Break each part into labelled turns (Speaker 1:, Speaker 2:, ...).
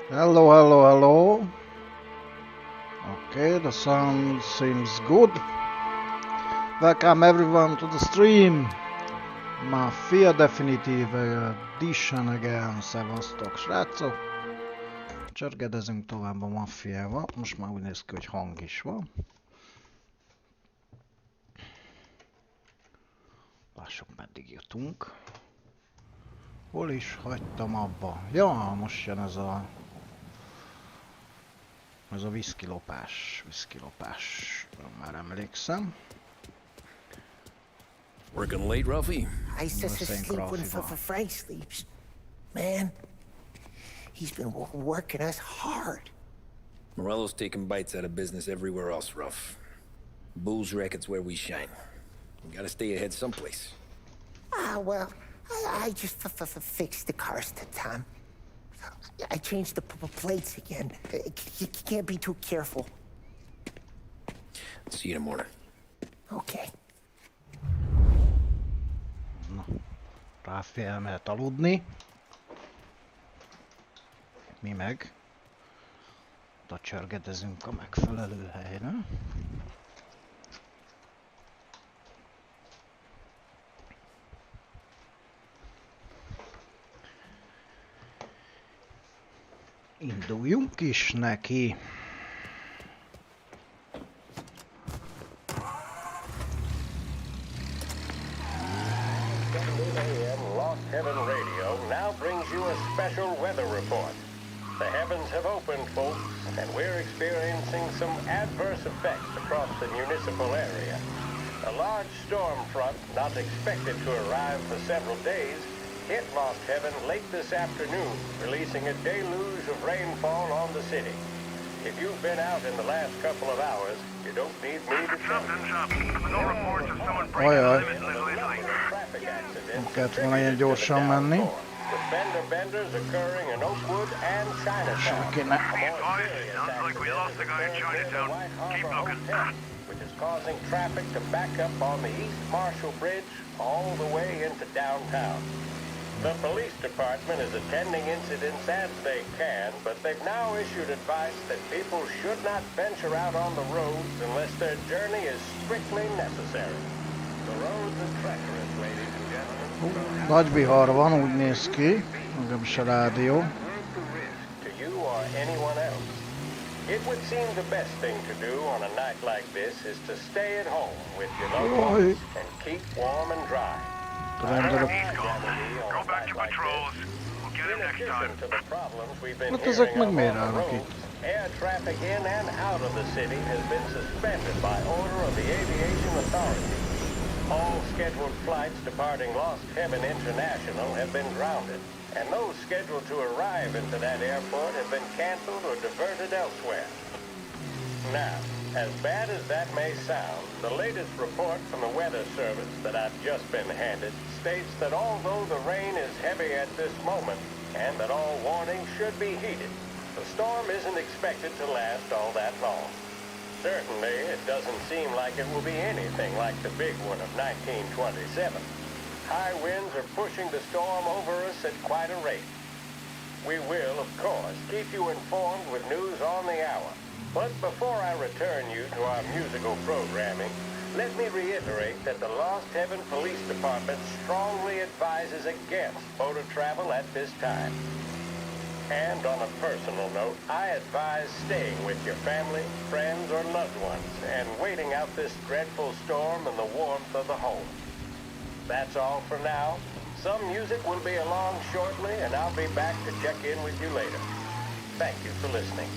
Speaker 1: Hello, hello, hello. Okay, the sound seems good. Welcome everyone to the stream. Mafia Definitive Edition again. Szevasztok, srácok. Csörgedezünk tovább a Mafiával. Most már úgy néz ki, hogy hang is van. Lássuk, meddig jutunk. Hol is hagytam abba? Ja, most jön ez a viszkilopás. Már emlékszem.
Speaker 2: Working late, Ralphie?
Speaker 3: I sleep when Frank sleeps. Man, he's been working us hard.
Speaker 2: Morello's taking bites out of business everywhere else, Ruff. Bull's racket's where we shine. We gotta stay ahead someplace.
Speaker 3: Well, I just fixed the cars to Tom. I changed the plates again. You can't be too careful.
Speaker 2: See you in the morning.
Speaker 3: Okay.
Speaker 1: Na, Ráfi elmehet aludni. Mi meg csörgedezünk a megfelelő helyre. Induljunk is neki.
Speaker 4: Heaven Radio now brings you a special weather report. The heavens have opened, folks, and we're experiencing some adverse effects across the municipal area. A large storm front, not expected to arrive for several days, hit Lost Heaven late this afternoon, releasing a deluge of rainfall on the city. If you've been out in the last couple of hours, you don't need me to tell you.
Speaker 5: No reports of someone breaking the limits lately.
Speaker 1: Nem kellett volna ilyen gyorsan menni.
Speaker 4: With fender benders occurring in Oakwood and Chinatown.
Speaker 5: Sounds like we lost the guy in Chinatown. Keep looking.
Speaker 4: Which is causing traffic to back up on the East Marshall Bridge all the way into downtown. The police department is attending incidents as they can, but they've now issued advice that people should not venture out on the roads unless their journey is strictly necessary. The roads are treacherous, ladies and gentlemen.
Speaker 1: Nagy vihar van, úgy néz ki, legalábbis a rádió.
Speaker 4: To you or anyone else. It would seem the best thing to do on a night like this is to stay at home with your loved ones and keep warm and dry.
Speaker 5: Go back to patrols. We'll get him next time.
Speaker 1: Hát ezek meg miért állnak itt?
Speaker 4: Air traffic in and out of the city has been suspended by order of the aviation authority. All scheduled flights departing Lost Heaven International have been grounded, and those scheduled to arrive into that airport have been canceled or diverted elsewhere. Now, as bad as that may sound, the latest report from the Weather Service that I've just been handed states that although the rain is heavy at this moment, and that all warnings should be heeded, the storm isn't expected to last all that long. Certainly, it doesn't seem like it will be anything like the big one of 1927. High winds are pushing the storm over us at quite a rate. We will, of course, keep you informed with news on the hour. But before I return you to our musical programming, let me reiterate that the Lost Heaven Police Department strongly advises against motor travel at this time. And on a personal note, I advise staying with your family, friends, or loved ones and waiting out this dreadful storm in the warmth of the home. That's all for now. Some music will be along shortly, and I'll be back to check in with you later. Thank you for listening.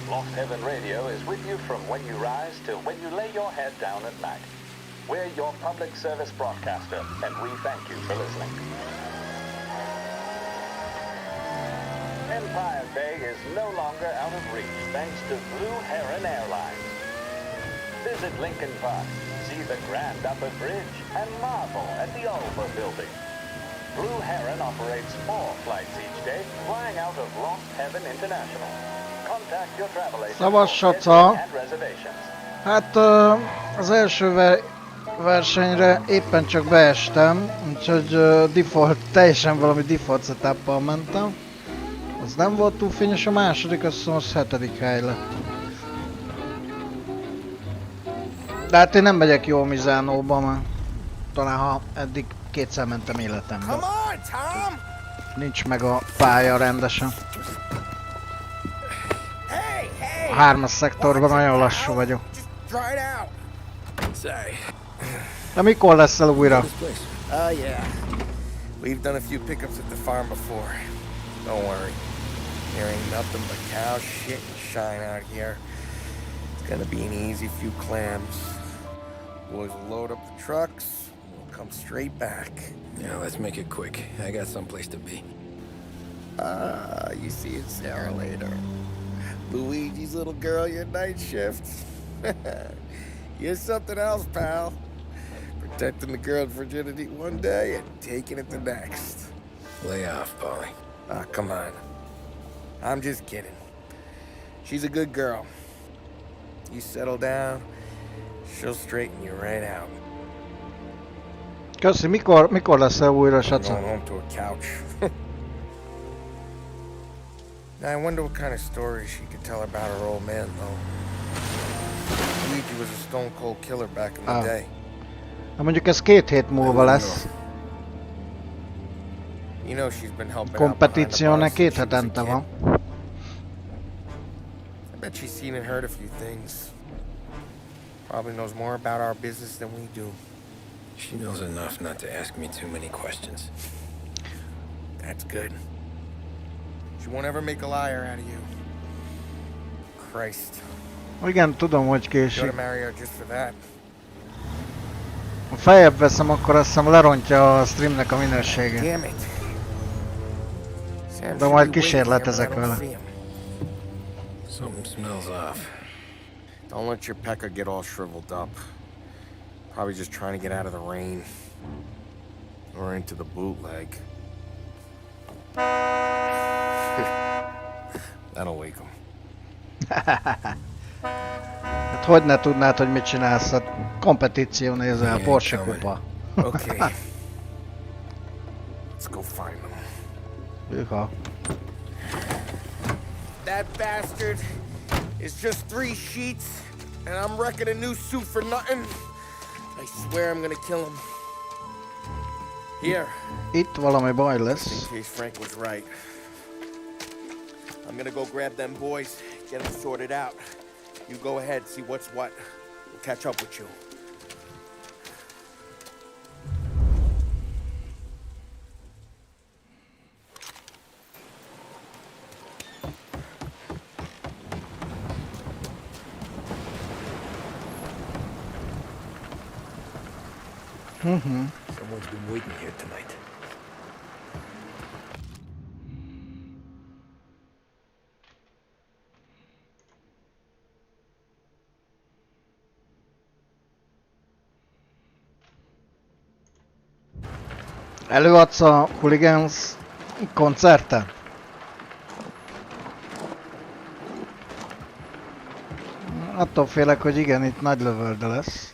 Speaker 6: Lost Heaven Radio is with you from when you rise till when you lay your head down at night. We're your public service broadcaster, and we thank you for listening. Empire Bay is no longer out of reach thanks to Blue Heron Airlines. Visit Lincoln Park, see the grand upper bridge, and marvel at the Alba building. Blue Heron operates 4 flights each day, flying out of Lost Heaven International. Contact your travel agent
Speaker 1: Szavas,
Speaker 6: for
Speaker 1: Saca.
Speaker 6: and reservations.
Speaker 1: Hát az első versenyre éppen csak beestem, úgyhogy default, teljesen valami default setup-pal mentem. Az nem volt túl fényes, a második, azt hiszem az 7. hely lett. De hát én nem megyek jól Mizánóba, mert talán ha eddig kétszer mentem életemben. Nincs meg a pálya rendesen. A 3-as szektorban nagyon lassú vagyok. De mikor lesz el újra?
Speaker 7: Yeah. We've done a few pickups at the farm before. Don't worry. There ain't nothing but cow shit and shine out here. It's gonna be an easy few clams. Boys will load up the trucks, and we'll come straight back.
Speaker 2: Yeah, let's make it quick. I got someplace to be.
Speaker 7: You see it, Sarah, later. Luigi's little girl, your night shift. You're something else, pal. Protecting the girl's virginity one day and taking it the next.
Speaker 2: Lay off, Polly.
Speaker 7: Ah, come on. I'm just kidding. She's a good girl. You settle down, she'll straighten you right out.
Speaker 1: Köszi, mikor lesz el újra,
Speaker 7: I'm
Speaker 1: Saca?
Speaker 7: going home to a couch. Now, I wonder what kind of stories she could tell about her old man, though. Luigi was a stone-cold killer back in the day.
Speaker 1: Na mondjuk ez 2 hét múlva lesz.
Speaker 7: You know she's been helping
Speaker 1: Kompetíciónak 2 hetente van.
Speaker 7: I bet she's seen and heard a few things. Probably knows more about our business than we do.
Speaker 2: She knows enough not to ask me too many questions.
Speaker 7: That's good. She won't ever make a liar out of you. Christ.
Speaker 1: Igen, tudom, hogy
Speaker 7: Go
Speaker 1: késik.
Speaker 7: to marry her just for that.
Speaker 1: Ha feljebb veszem, akkor azt hiszem lerontja a streamnek a minőségét.
Speaker 7: Damn it. Sam
Speaker 1: De majd kísérletezek vele.
Speaker 2: Something smells off.
Speaker 7: Don't let your pecker get all shriveled up. Probably just trying to get out of the rain. Or into the bootleg. That'll wake him.
Speaker 1: Hát hogy ne tudnád, hogy mit csinálsz? Hát kompetíció nézel, a Porsche kupa.
Speaker 7: Okay. Let's go find them.
Speaker 1: Hűha.
Speaker 7: That bastard is just 3 sheets, and I'm wrecking a new suit for nothing. I swear I'm gonna kill him. Here.
Speaker 1: Itt valami baj
Speaker 7: In
Speaker 1: lesz.
Speaker 7: case Frank was right. I'm gonna go grab them boys, get them sorted out. You go ahead, see what's what. We'll catch up with you.
Speaker 2: Someone's been waiting here tonight.
Speaker 1: Előadsz a Hooligans koncerten? Attól félek, hogy igen, itt nagy lövölde lesz.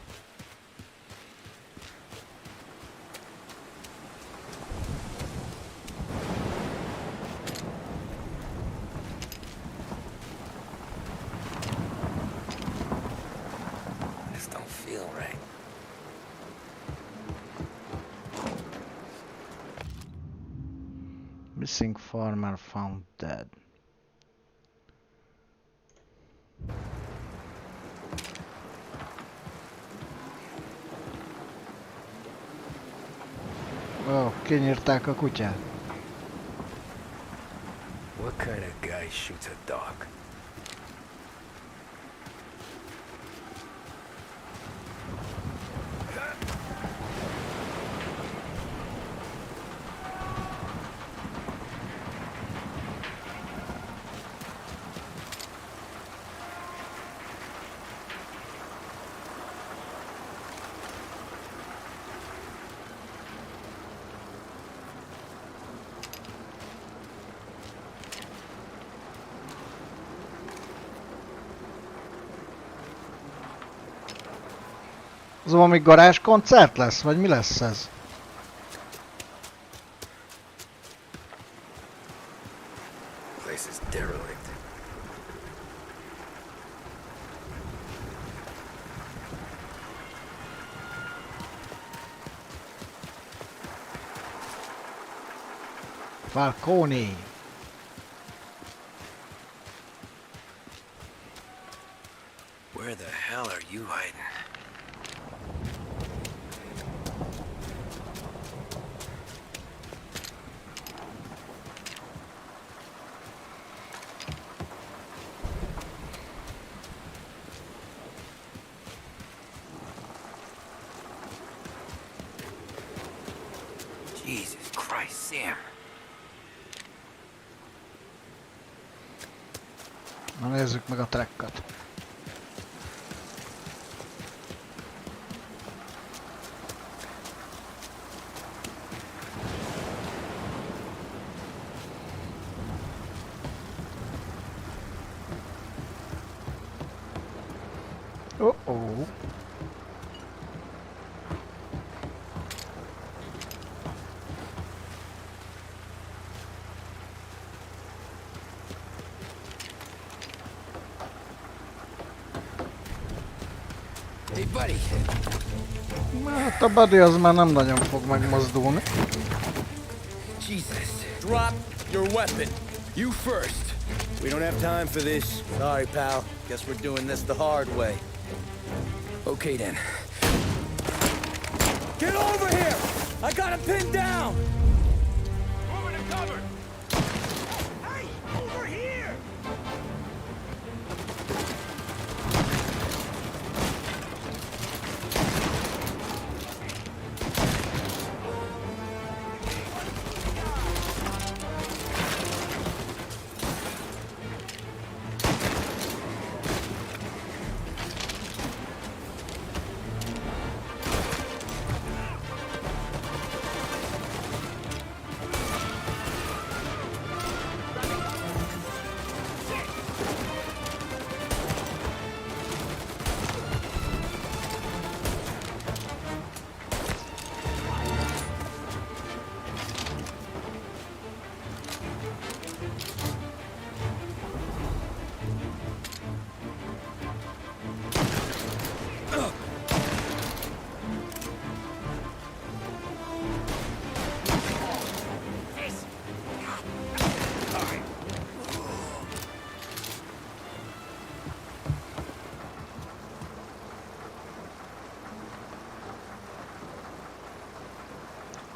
Speaker 2: This don't feel right.
Speaker 1: Missing farmer found dead. Ó, kinyírták a kutyát.
Speaker 2: What kind of guy shoots a dog?
Speaker 1: Az valami garázskoncert lesz, vagy mi lesz ez?
Speaker 2: Place is derelict.
Speaker 1: Falcone.
Speaker 2: Where the hell are you hiding? Jesus Christ, Sam.
Speaker 1: Na nézzük meg a tracket. Oh.
Speaker 2: Hey, buddy.
Speaker 1: Hát a buddy az már nem nagyon fog megmozdulni.
Speaker 2: Jesus. Drop your weapon. You first.
Speaker 8: We don't have time for this. Sorry, pal. Guess we're doing this the hard way.
Speaker 2: Okay, then.
Speaker 8: Get over here! I got him pinned down!
Speaker 5: Moving to cover! Hey! Over here!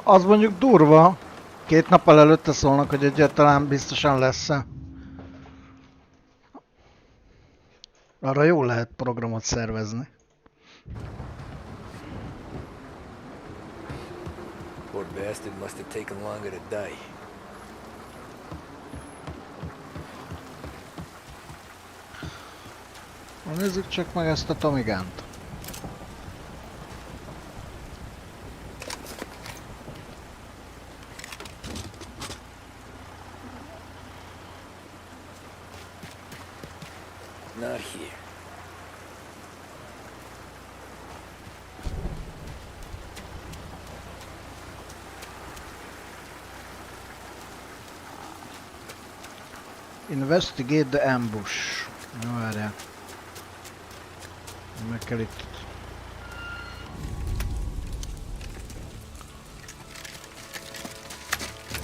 Speaker 1: Az mondjuk durva. 2 nappal előtte szólnak, hogy egyáltalán biztosan lesz-e. Arra jól lehet programot szervezni.
Speaker 2: Poor bastard must have taken longer to die.
Speaker 1: Nézzük csak meg ezt a Tomigánt.
Speaker 2: Not here.
Speaker 1: Investigate the ambush. Jó, várjál. Meg kell itt.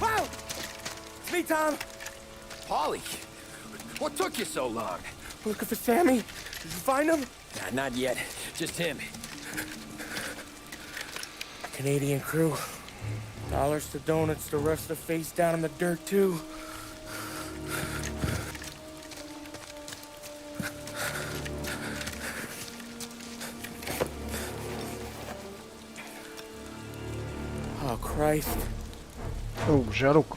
Speaker 8: Wow! It's me, Tom!
Speaker 2: Polly, what took you so long?
Speaker 8: Looking for Sammy? Did you find him?
Speaker 2: Nah, not yet. Just him.
Speaker 8: Canadian crew. Dollars to donuts to rust the face down in the dirt, too. Oh, Christ.
Speaker 1: Ó, zsaruk.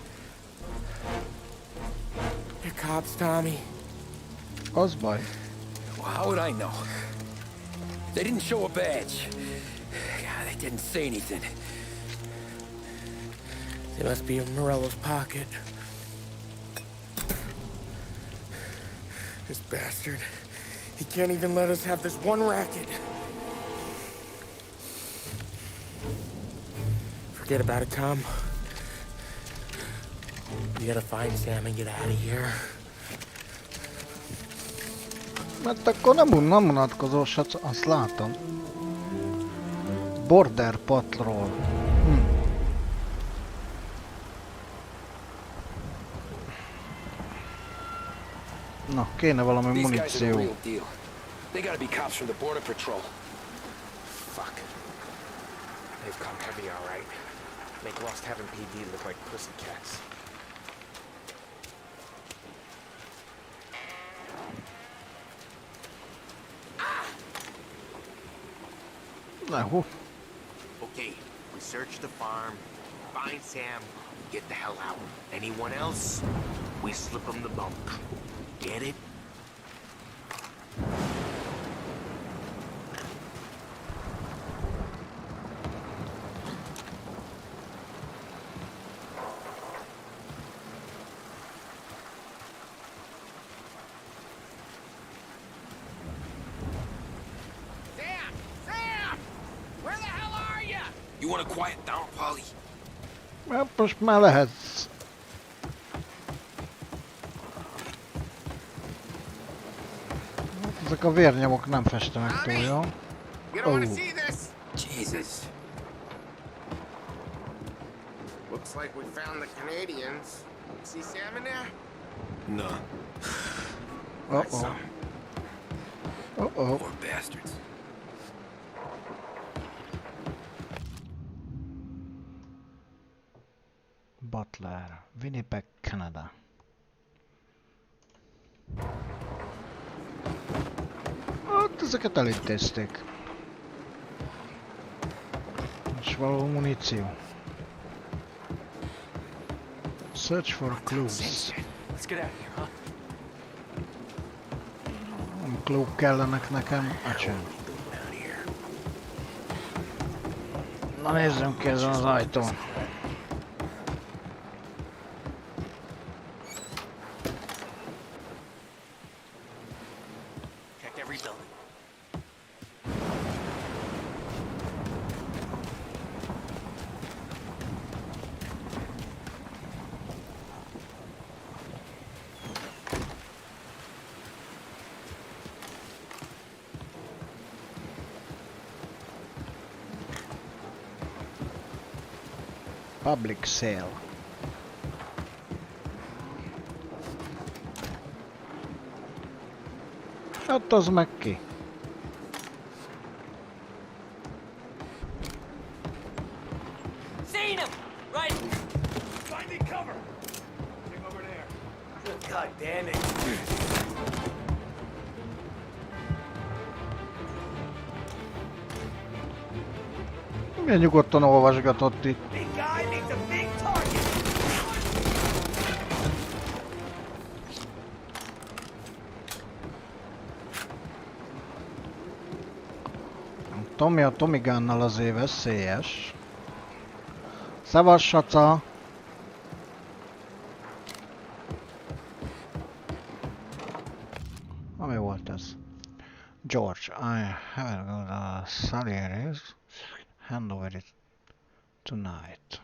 Speaker 8: They're cops, Tommy.
Speaker 1: Az baj.
Speaker 2: Well, how would I know? They didn't show a badge. God, they didn't say anything.
Speaker 8: They must be in Morello's pocket. This bastard. He can't even let us have this one racket. Forget about it, Tom. We gotta find Sam and get out of here.
Speaker 1: Mert akkor nem unatkozó, azt látom. Border Patrol. Na, kéne valami muníció.
Speaker 2: They gotta be cops from the border patrol.
Speaker 8: Fuck. They've come heavy, all right. Make Lost Heaven PD look like pussycats.
Speaker 1: No.
Speaker 8: Okay, we search the farm, find Sam, get the hell out. Anyone else, we slip them the bunk. Get it?
Speaker 2: You wanna quiet down, Polly?
Speaker 1: Hát most már lehetsz. Ezek a vérnyomok nem festenek túl jól.
Speaker 2: Jesus.
Speaker 8: Looks like we found the Canadians. See Sam in there?
Speaker 2: No.
Speaker 1: Uh-oh. Uh-oh.
Speaker 2: Poor bastards.
Speaker 1: Butler, Winnipeg, Canada. Hát ezeket elintézték. És való muníció. Search for clues.
Speaker 8: Let's get out of here, huh?
Speaker 1: Nem clue kellenek nekem, acsán. Na nézzünk ki ezen az ajtón. Public sale. Hát az meg ki.
Speaker 9: Seen him! Right! Finding cover! Take over there. God damn it.
Speaker 1: Milyen nyugodtan olvasgatott itt. Tommy a Tommy Gunnal azért veszélyes. Szevasz, Saca! Mi volt ez? George, I haven't got a salaries. Hand over it tonight.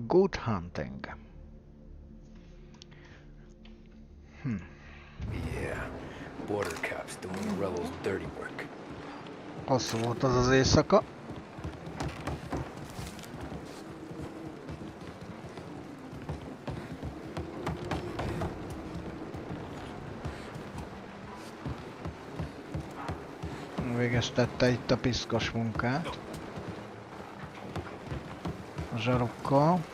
Speaker 1: Good hunting.
Speaker 2: Yeah, border cops doing Morello's dirty work.
Speaker 1: Hosszú volt az az éjszaka. Végeztette itt a piszkos munkát. A zsarokkal.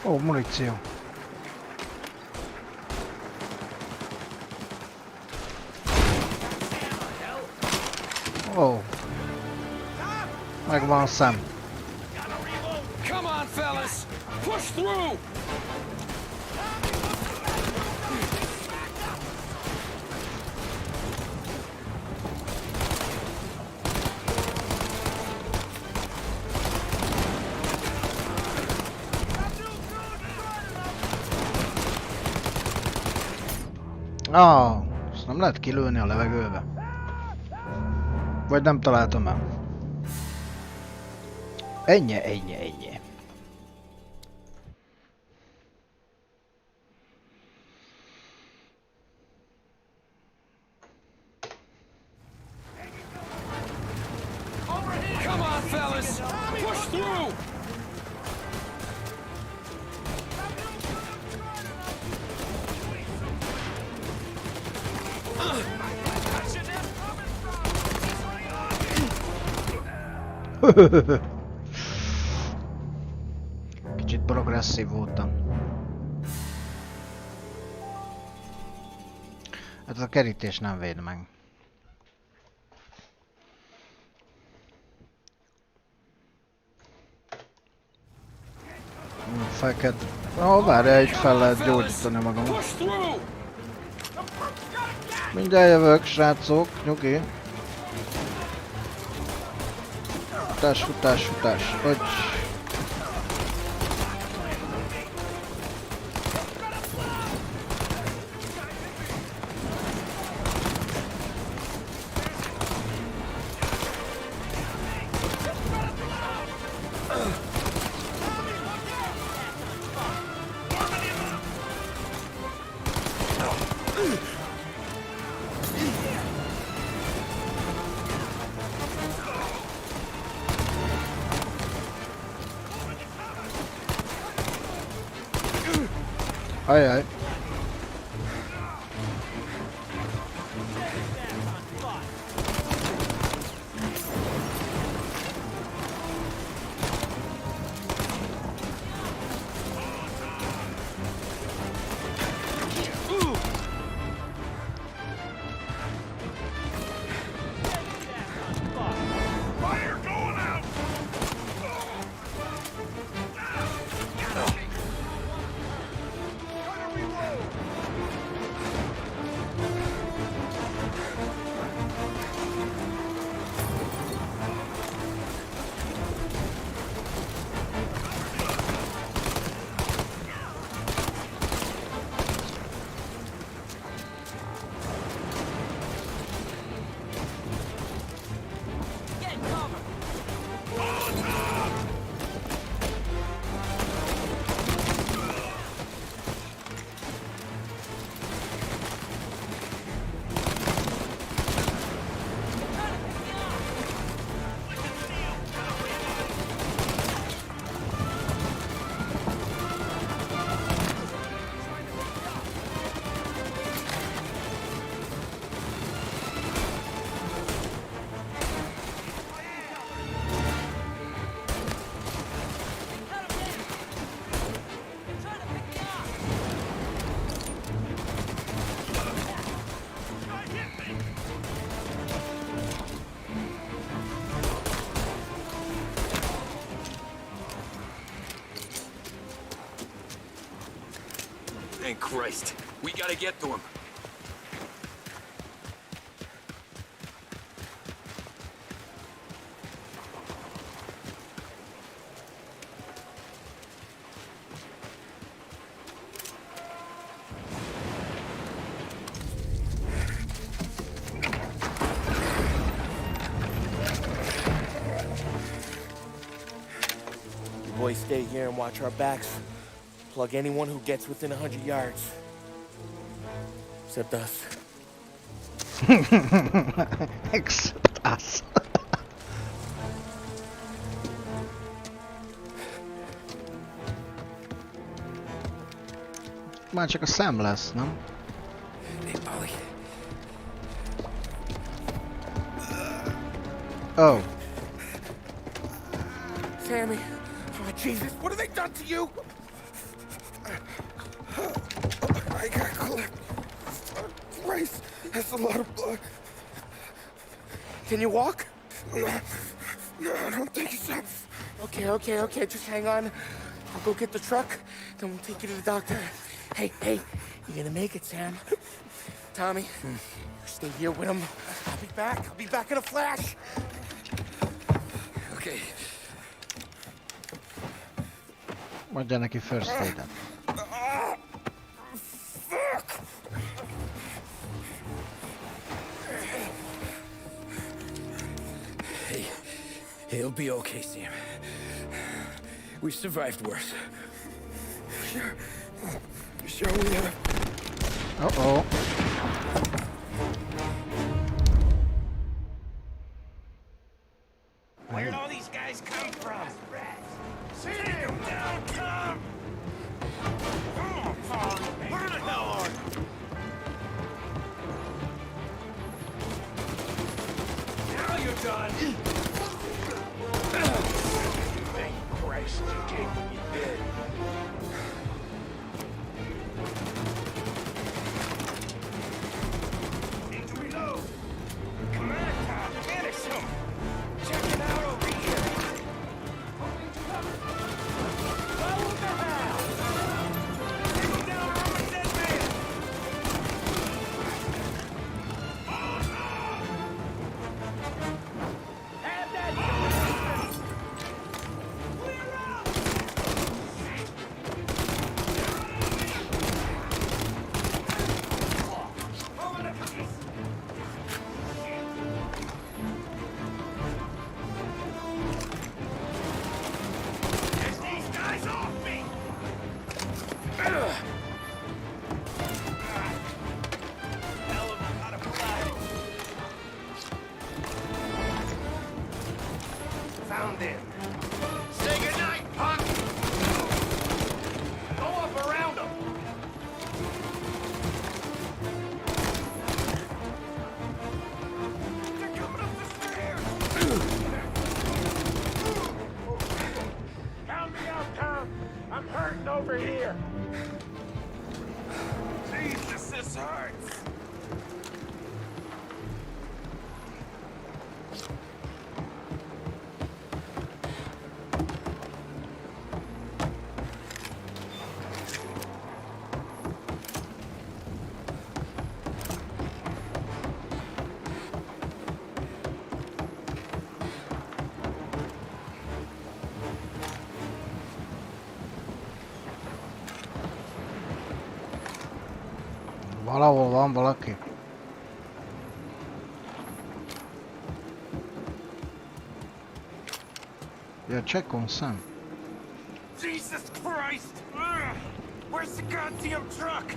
Speaker 1: Ó, muníció. Ó. Megvan a szem.
Speaker 2: Come on, fellas! Push through!
Speaker 1: Azt nem lehet kilőni a levegőbe. Vagy nem találtam el. Ennyi.
Speaker 2: Come on, fellas! Push through!
Speaker 1: Kicsit progresszív voltam. Hát a kerítés nem véd meg. Fel kell... várjál, itt fel lehet gyógyítani magam. Mindjárt jövök, srácok, nyugi. Futás. Hogy... Ajaj.
Speaker 2: Thank Christ. We gotta get to him.
Speaker 7: You boys stay here and watch our backs. Plug anyone who gets within 100 yards. Except us.
Speaker 1: Except us. Már csak a szem lesz, nem?
Speaker 2: Hey, Polly.
Speaker 1: Oh.
Speaker 7: Sammy. Oh, Jesus, what have they done to you? Christ, that's a lot of blood. Can you walk? No, I don't think so. Okay, just hang on. I'll go get the truck, then we'll take you to the doctor. Hey, you're gonna make it, Sam. Tommy, stay here with him. I'll be back in a flash.
Speaker 2: Okay.
Speaker 1: Mondja neki first aid-et.
Speaker 2: Hey, he'll be okay, Sam. We've survived worse.
Speaker 7: Sure we have.
Speaker 1: Uh-oh.
Speaker 8: Where'd all these guys come from? See him down, Tom! Come on, Tom! Where the hell are you? Now you're done! Thank Christ you came when you did. Need to reload! Come on, Tom! Finish him! Check it out over here! Follow the hell! Take him down from a dead man! Have that distance! Clear out! Over the piece! Get these guys off me! Hell of a lot of blood. Found him. Say goodnight, punk! Go up around him! They're coming up the stairs! Count me out, Tom. I'm hurting over here. Jesus, this hurts.
Speaker 1: Valahol van valaki. Yeah, check on Sam.
Speaker 8: Jesus Christ! Ugh. Where's the goddamn truck?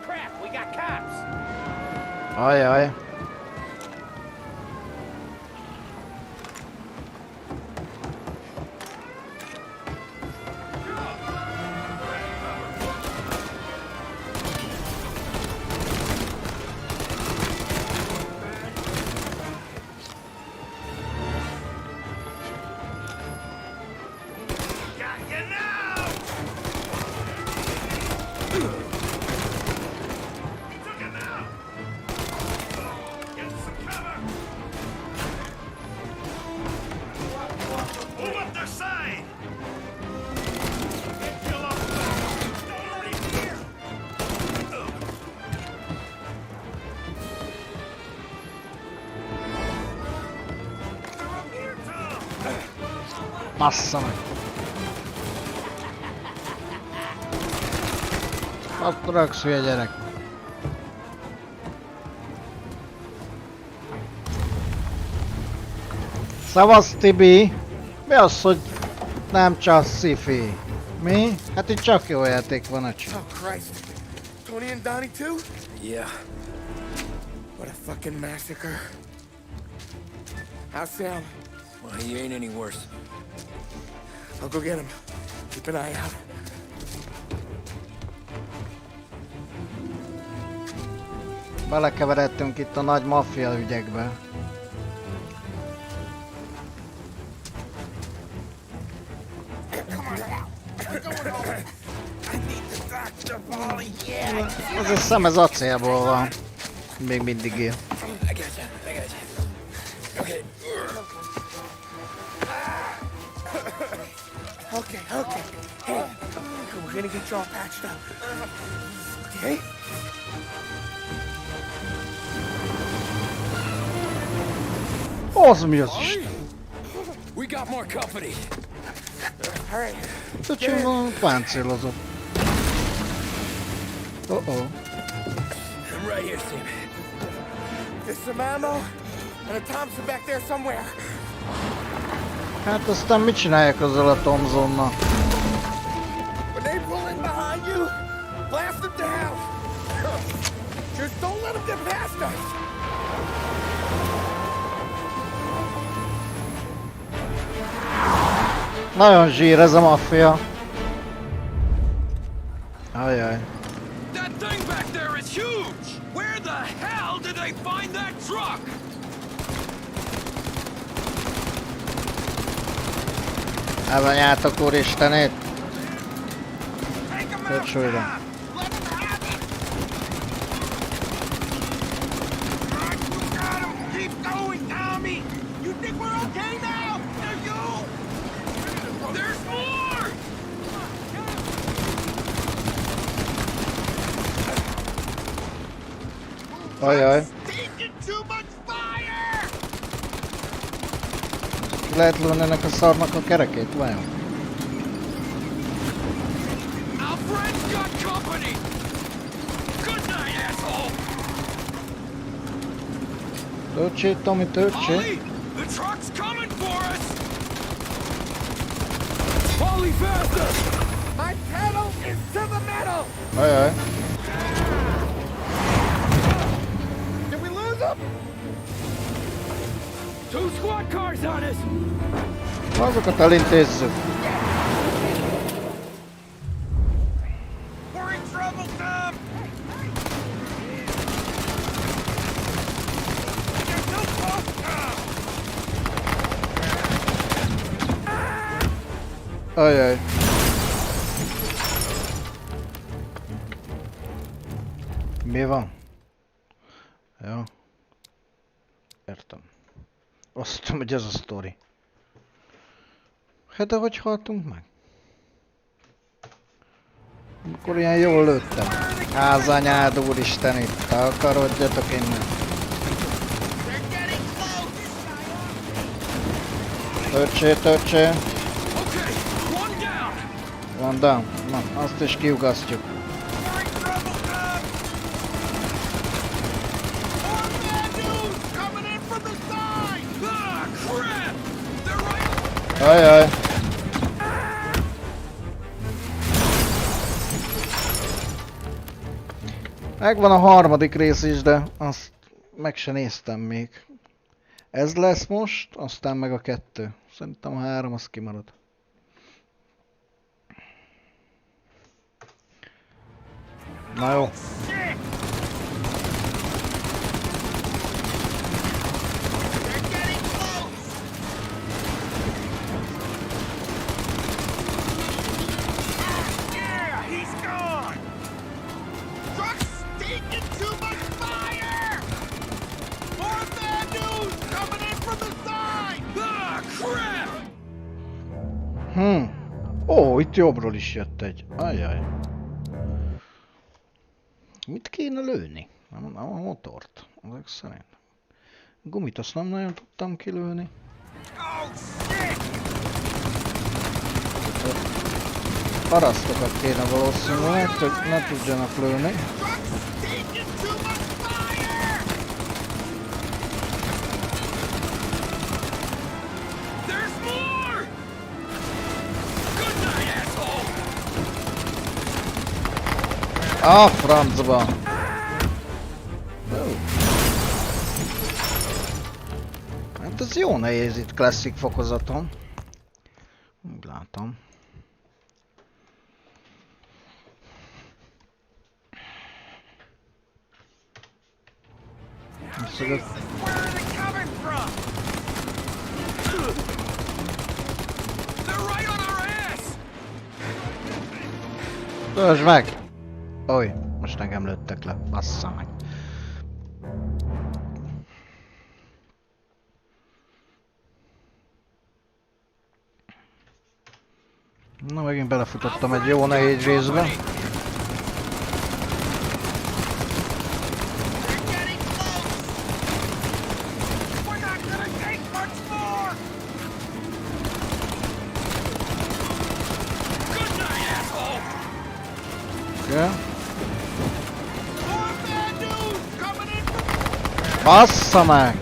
Speaker 8: Crap, we got cops!
Speaker 1: Ajaj.
Speaker 8: Got you now! He took him out! Get some cover! Move up the side! Get kill up! Stay right here! They're up here, Tom!
Speaker 1: Bassza meg. Akkor rögsz, hülye gyerek. Szavasz, Tibi! Mi az, hogy nem csak sci-fi? Mi? Hát itt csak jó játék van, öcsém.
Speaker 7: Oh, Christ. Tony and Donnie too?
Speaker 2: Yeah.
Speaker 7: What a fucking massacre. How's Sam?
Speaker 2: Well, he ain't any worse.
Speaker 7: I'll go get him. Keep an eye out.
Speaker 1: Belekeveredtünk itt a nagy maffia ügyekbe.
Speaker 7: I need the doctor.
Speaker 1: Az a szem, ez acélból van. Még mindig él.
Speaker 2: I got you. Okay.
Speaker 3: Okay. Hey, we're gonna get you all patched up. Okay?
Speaker 1: Az mi az Isten?
Speaker 2: We got more company.
Speaker 3: All right.
Speaker 1: Öcsém van páncélozott. Oh.
Speaker 2: I'm right here, Sam.
Speaker 3: There's some ammo and a Thompson back there somewhere.
Speaker 1: Hát aztán mit csinálják azzal a Thompsonnal?
Speaker 3: When they pull in behind you, blast them down. Just don't let them get past us.
Speaker 1: Nagyon zsír ez a Mafia. Ajaj.
Speaker 9: That thing back there is huge! Where the hell did they find that truck?
Speaker 1: Elvanyátok úristenét! Köcs újra. Ajaj. Lehet lőni ennek a szarnak a kerekét, vajon? Töltsé, Tomi, töltsé! Ajaj.
Speaker 9: Two squad cars on us!
Speaker 1: Azokat elintézzük.
Speaker 9: We're in trouble, Tom! There's no close, Tom!
Speaker 1: Ajaj. Mi van? Jó. Értem. Azt tudom, hogy ez a sztori. Hát de hogy haltunk meg? Amikor ilyen jól lőttem. Házanyád úristen itt, takarodjatok innen. Törtsé. One down. Na, azt is kiugasztjuk. Ajaj. Megvan a harmadik rész is, de azt meg se néztem még. Ez lesz most, aztán meg a 2. Szerintem a 3 az kimarad. Na jó. Ó, itt jobbról is jött egy. Ajaj. Mit kéne lőni? Nem a motort. Ezek szerint. Gumit azt nem nagyon tudtam kilőni. Parasztokat kéne valószínűleg, hogy ne tudjanak lőni. A francba! Hát ez jó nehéz itt klasszik fokozaton. Úgy látom. Töltsd meg! Oly, most engem lőttek le, bassza meg. Na, megint belefutottam egy jó nehéz részbe. Okay. Bassza meg!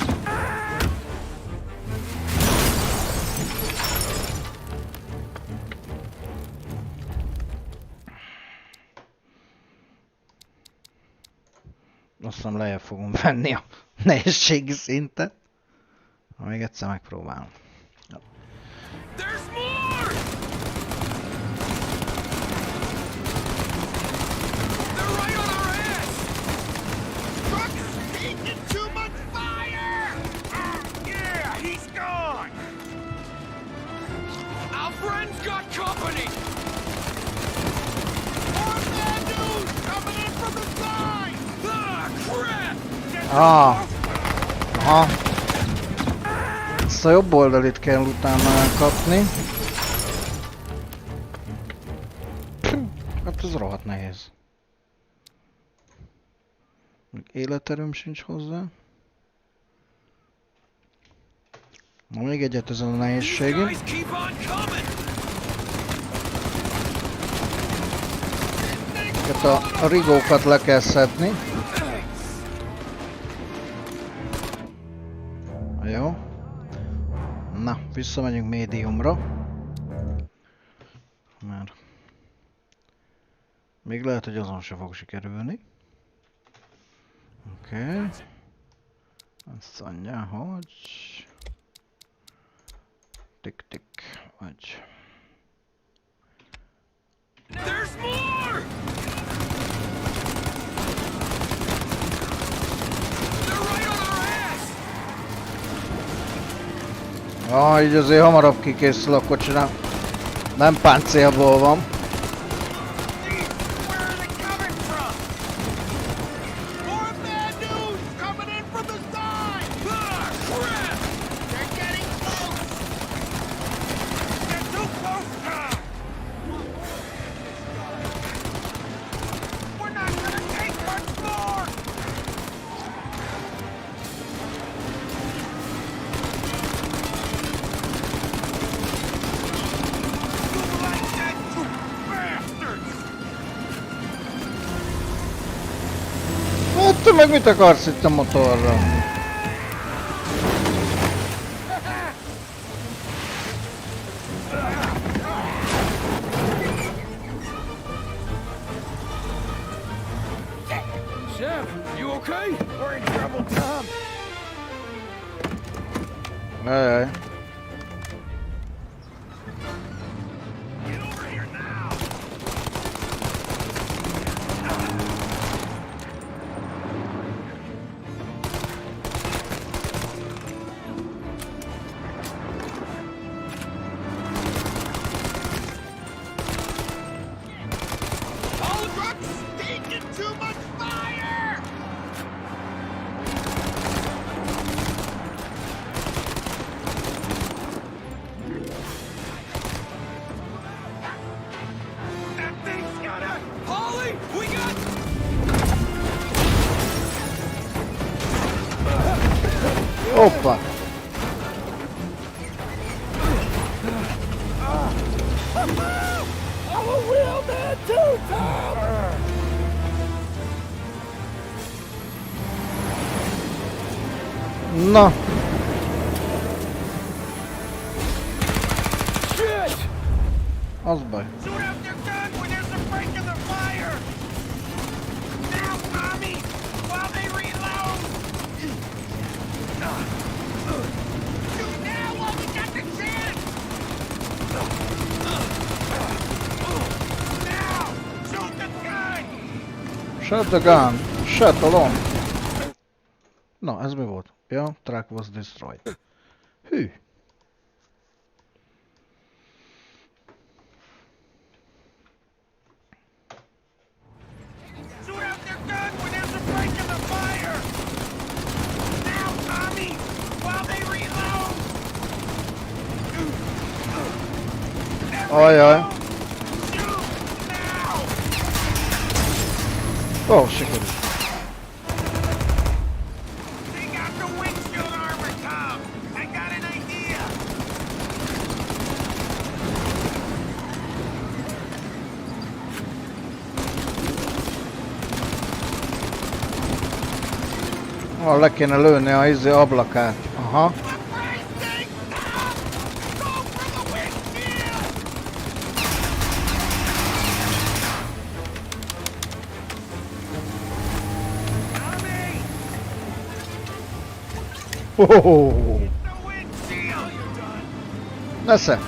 Speaker 1: Azt hiszem lejjebb fogom venni a nehézségi szintet. Még egyszer megpróbálom. Aha. Ezt a jobb oldalit kell utána elkapni. Hát ez rohadt nehéz. Életerőm sincs hozzá. Na, még egyet ezen a nehézségén. A rigókat le kell szedni. Jó. Na, visszamegyünk médiumra. Mert még lehet, hogy azon se fog sikerülni. Oké. Azt mondja, hogy... Tik-tik, vagy... There's more! Ah, így azért hamarabb kikészül a kocsi, nem páncélból van. Te meg mit akarsz itt a motorra?
Speaker 9: Chef, you okay? We're in trouble, Tom.
Speaker 1: Ajaj. Hoppa! Na! Az baj. Shut the gun! Shut alone! Na, ez mi volt? Ja, track was destroyed. Hű! Ajaj. Ó, sikerült. Le kéne lőni a izé ablakát. Aha. Oh. Nesze.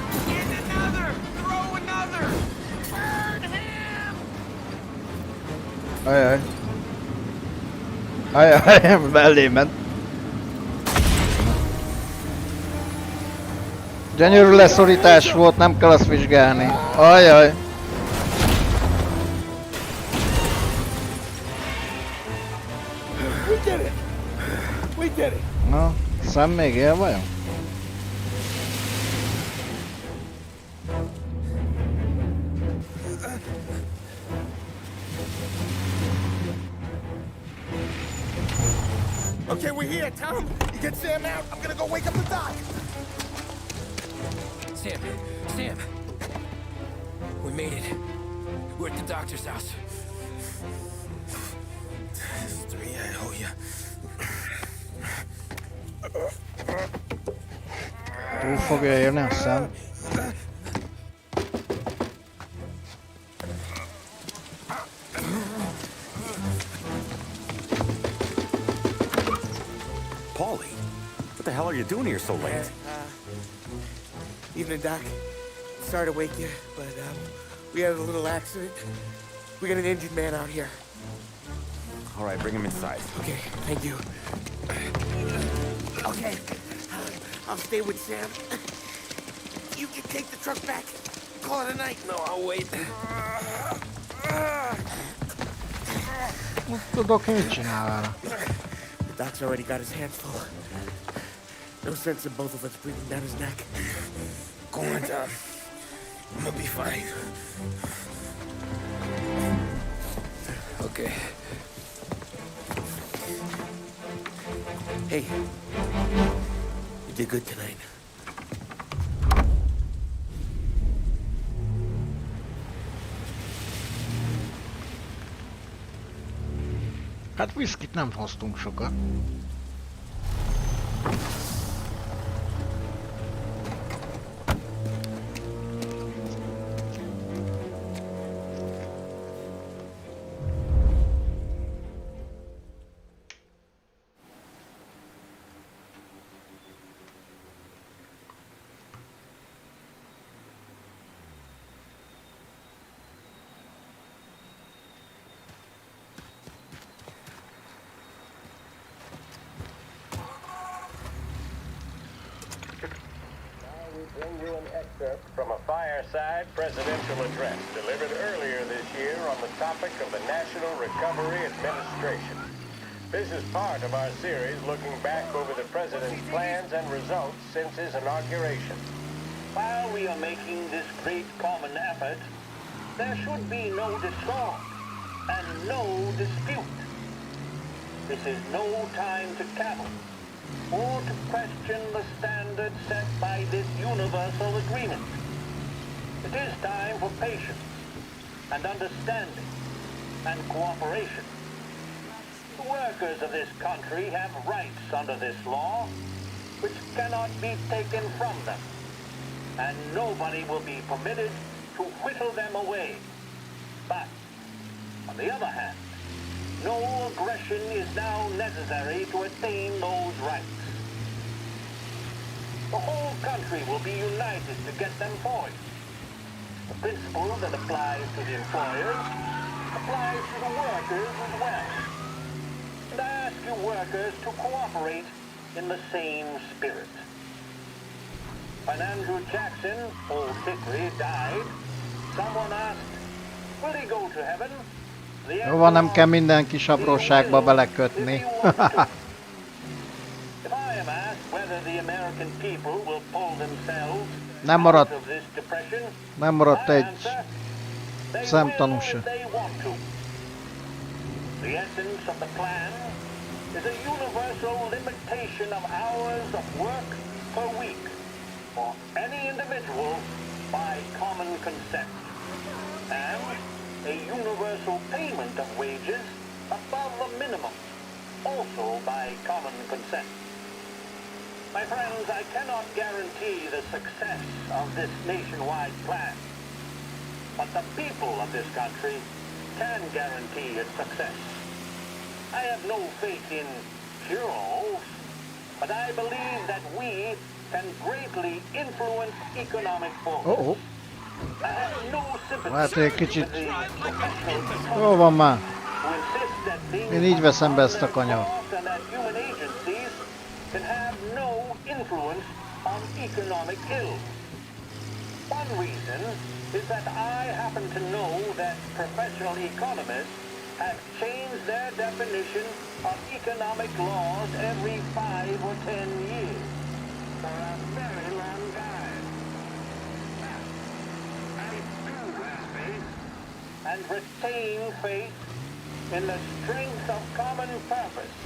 Speaker 1: Ajaj. Ajaj, mellé ment. Gyönyörű leszorítás volt, nem kell azt vizsgálni. Ajaj. Na, Sam még él vajon?
Speaker 7: Okay, we're here, Tom. You get Sam out. I'm gonna go wake up the doc.
Speaker 2: Sam! We made it. We're at the doctor's house.
Speaker 7: Three, I owe you.
Speaker 1: Túl fogja érni a Sam.
Speaker 10: Paulie, what the hell are you doing here so late?
Speaker 7: Evening, Doc. Sorry to wake you, but we had a little accident. We got an injured man out here.
Speaker 10: All right, bring him inside.
Speaker 7: Okay, thank you. Okay, I'll stay with Sam. You can take the truck back. Call it a night.
Speaker 2: No, I'll wait.
Speaker 1: Tudok mit csinál vele.
Speaker 7: The doc's already got his hands full. No sense in both of us breathing down his neck.
Speaker 2: Go on, Tom. I'm gonna be fine. Okay.
Speaker 7: Hey, you did good tonight.
Speaker 1: Hát viszkit nem hoztunk sokat.
Speaker 4: Bring you an excerpt from a fireside presidential address delivered earlier this year on the topic of the National Recovery Administration. This is part of our series looking back over the president's plans and results since his inauguration.
Speaker 6: While we are making this great common effort, there should be no discord and no dispute. This is no time to cavil or to question the standards set by this universal agreement. It is time for patience and understanding and cooperation. The workers of this country have rights under this law which cannot be taken from them, and nobody will be permitted to whittle them away. But, on the other hand, no aggression is now necessary to attain those rights. The whole country will be united to get them forward. The principle that applies to the employers applies to the workers as well. And I ask you workers to cooperate in the same spirit. When Andrew Jackson, old Hickory, died, someone asked, will he go to heaven?
Speaker 1: Jó van, nem kell minden kis apróságba belekötni.
Speaker 6: If I am asked whether the American people will pull themselves
Speaker 1: Nem maradt egy szemtanú se.
Speaker 4: The essence of the plan is a universal limitation of hours of work per week for any individual by common consent, and a universal payment of wages above the minimum, also by common consent. My friends, I cannot guarantee the success of this nationwide plan, but the people of this country can guarantee its success. I have no faith in cure-alls, but I believe that we can greatly influence economic forces. I have no sympathy with the professional
Speaker 1: Jó van már.
Speaker 4: who insist that things
Speaker 1: Én így veszem be ezt a kanyart.
Speaker 4: and that human agencies can have no influence on economic ills. One reason is that I happen to know that professional economists have changed their definition of economic laws every 5 or 10 years for a very long time. I do have faith and retain faith in the strength of common purpose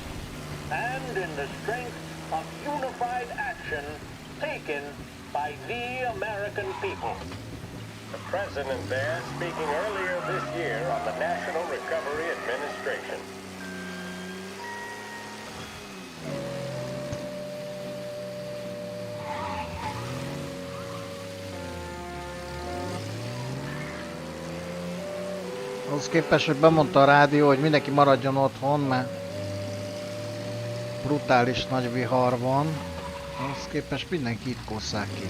Speaker 4: and in the strength of unified action taken by the American people. The president there speaking earlier this year on the National Recovery Administration.
Speaker 1: Ahhoz képest, hogy bemondta a rádió, hogy mindenki maradjon otthon, mert brutális nagy vihar van. Ahhoz képest mindenki itt kosszák ki.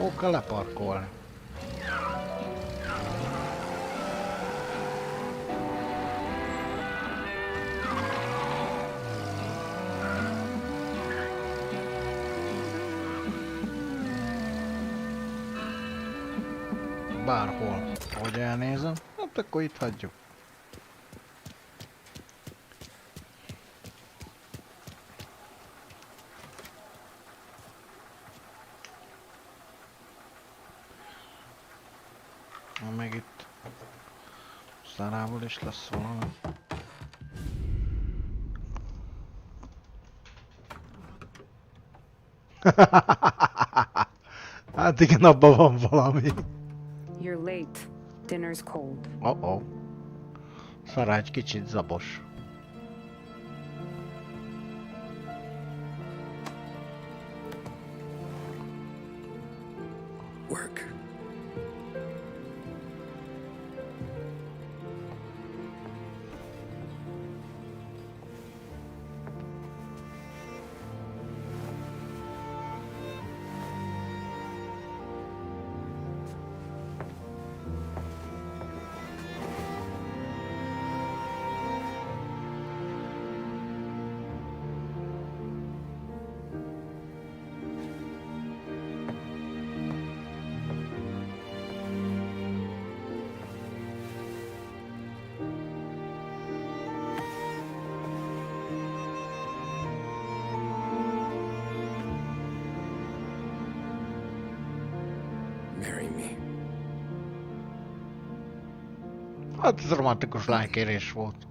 Speaker 1: Ó, kell leparkolni. Bárhol, hogy elnézem, hát akkor itt hagyjuk. Még itt Szarával is lesz valami. Hát igen, abban van valami.
Speaker 11: You're late. Dinner's cold.
Speaker 1: Oh-oh. Szarács kicsit zabos.
Speaker 2: Work. Marry me.
Speaker 1: Hát ez romantikus lánykérés volt.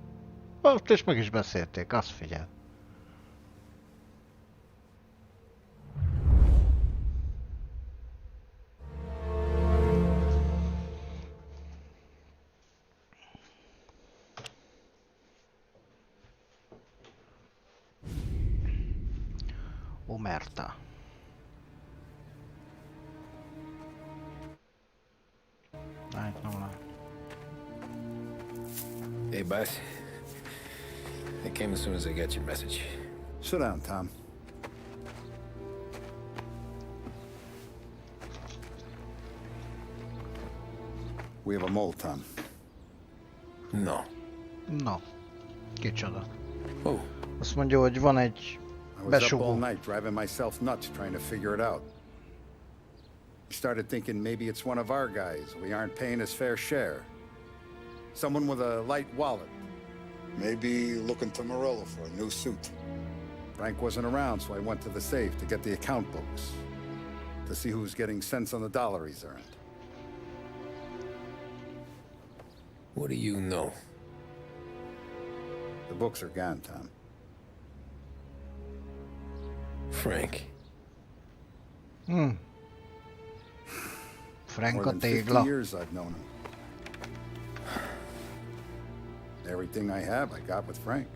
Speaker 1: Azt is meg is beszélték, azt figyel. Omerta.
Speaker 2: Hey, boss. I came as soon as I got your message.
Speaker 12: Sit down, Tom. We have a mole, Tom.
Speaker 2: No.
Speaker 1: No. Kicsoda.
Speaker 2: Oh.
Speaker 1: Azt mondja, hogy van egy
Speaker 12: I was up all
Speaker 1: besugó.
Speaker 12: night driving myself nuts trying to figure it out. I started thinking maybe it's one of our guys. We aren't paying his fair share. Someone with a light wallet.
Speaker 13: Maybe looking to Morello for a new suit.
Speaker 12: Frank wasn't around, so I went to the safe to get the account books. To see who's getting cents on the dollar he's earned.
Speaker 2: What do you know?
Speaker 12: The books are gone, Tom.
Speaker 2: Frank.
Speaker 1: Frank
Speaker 12: More
Speaker 1: a
Speaker 12: than 50
Speaker 1: tégla.
Speaker 12: years I've known him. Everything I have, I got with Frank.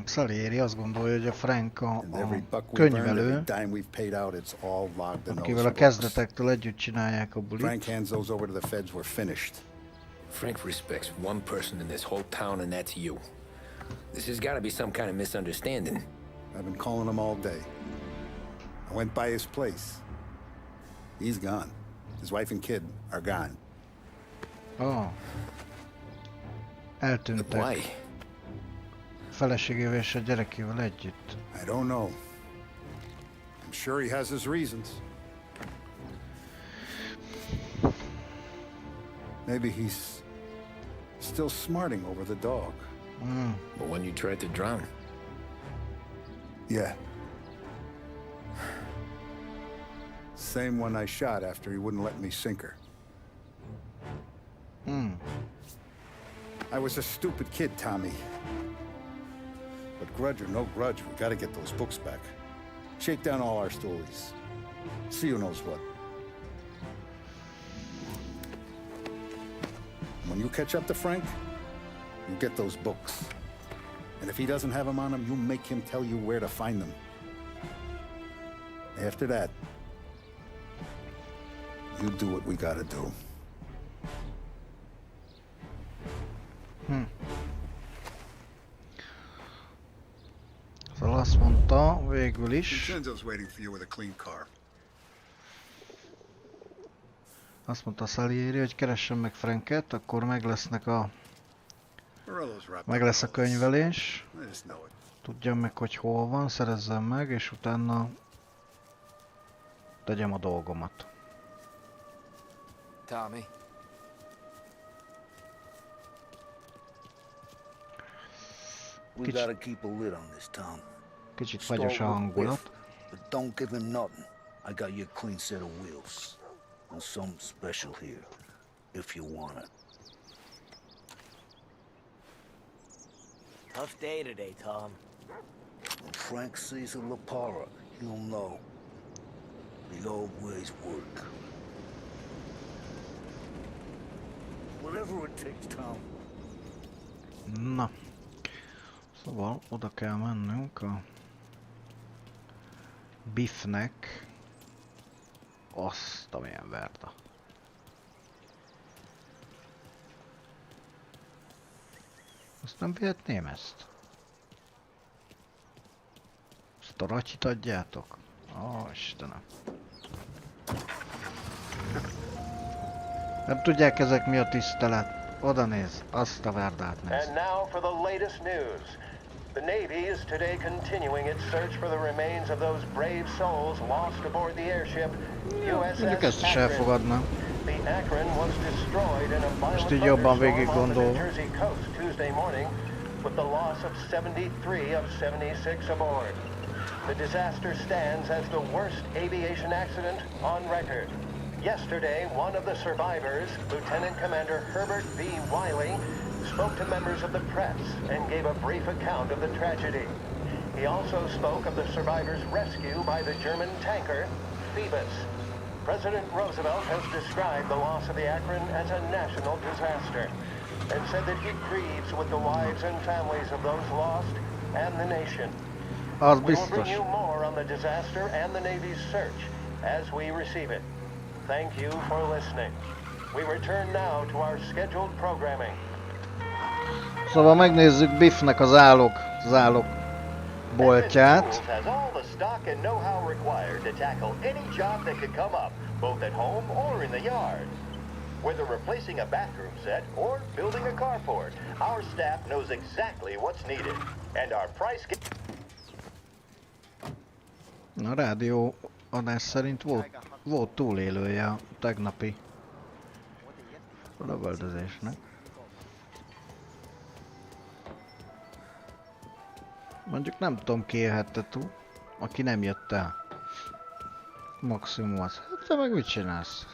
Speaker 1: Salieri azt gondolja, hogy a Frank a
Speaker 12: And every buck we've earned, every
Speaker 1: könyvelő,
Speaker 12: dime we've paid out, it's all logged in those
Speaker 1: akivel a
Speaker 12: books.
Speaker 1: kezdetektől együtt csinálják a bulit.
Speaker 12: Frank hands those over to the feds, we're finished.
Speaker 2: Frank respects one person in this whole town, and that's you. This has got to be some kind of misunderstanding.
Speaker 12: I've been calling him all day. I went by his place. He's gone. His wife and kid are gone.
Speaker 1: Oh. Eltűntek.
Speaker 2: Why?
Speaker 1: Feleségével és a gyerekével együtt.
Speaker 12: I don't know. I'm sure he has his reasons. Maybe he's still smarting over the dog.
Speaker 2: The one you tried to drown.
Speaker 12: Yeah. Same one I shot after he wouldn't let me sink her. I was a stupid kid, Tommy. But grudge or no grudge, we gotta get those books back. Shake down all our stories. See who knows what. When you catch up to Frank, you get those books. And if he doesn't have them on him, you make him tell you where to find them. After that, you do what we gotta do.
Speaker 1: Szóval azt mondta végül is,
Speaker 13: Vincenzo's waiting for you with a clean car.
Speaker 1: azt mondta Salieri, hogy keressen meg Franket, akkor meg lesz a könyvelés.
Speaker 13: I just know it.
Speaker 1: Tudjam meg, hogy hol van, szerezzem meg, és utána tegyem a dolgomat.
Speaker 14: Tommy. We gotta keep a lid on this, Tom.
Speaker 1: Kicsit fagyos a hangulat.
Speaker 14: But don't give him nothing. I got you a clean set of wheels. And something special here, if you want it.
Speaker 15: Tough day today, Tom.
Speaker 14: When Frank sees a La Parra, he'll know. The old ways work. Whatever it takes, Tom.
Speaker 1: Na. Szóval oda kell mennünk a Biffnek. Azt, amilyen verta. Azt nem vihetném ezt? Ezt a ratyit adjátok? Ó, Istenem. Nem tudják ezek mi a tisztelet. Oda néz, azt a verdát néz.
Speaker 4: And now for the latest news. The Navy is today continuing its search for the remains of those brave souls lost aboard the airship USS Akron. The Akron was destroyed in a violent thunderstorm off the New Jersey coast Tuesday morning, with the loss of 73 of 76 aboard. The disaster stands as the worst aviation accident on record. Yesterday, one of the survivors, Lieutenant Commander Herbert V. Wiley, spoke to members of the press and gave a brief account of the tragedy. He also spoke of the survivors' rescue by the German tanker, Phoebus. President Roosevelt has described the loss of the Akron as a national disaster and said that he grieves with the wives and families of those lost and the nation. We will bring you more on the disaster and the Navy's search as we receive it. Thank you for listening. We return now to our scheduled programming.
Speaker 1: Szóval megnézzük Biffnek az állok boltját.
Speaker 4: Has all the stock and know-how required to tackle any job that could come up, both at home or in the yard. Whether replacing a bathroom set or building a carport, our staff knows exactly what's needed. And our price...
Speaker 1: A rádió adás szerint volt túlélője a tegnapi lövöldözésnek. Mondjuk nem tudom, ki élhette túl, aki nem jött el. Maximum az. Hát te meg mit csinálsz?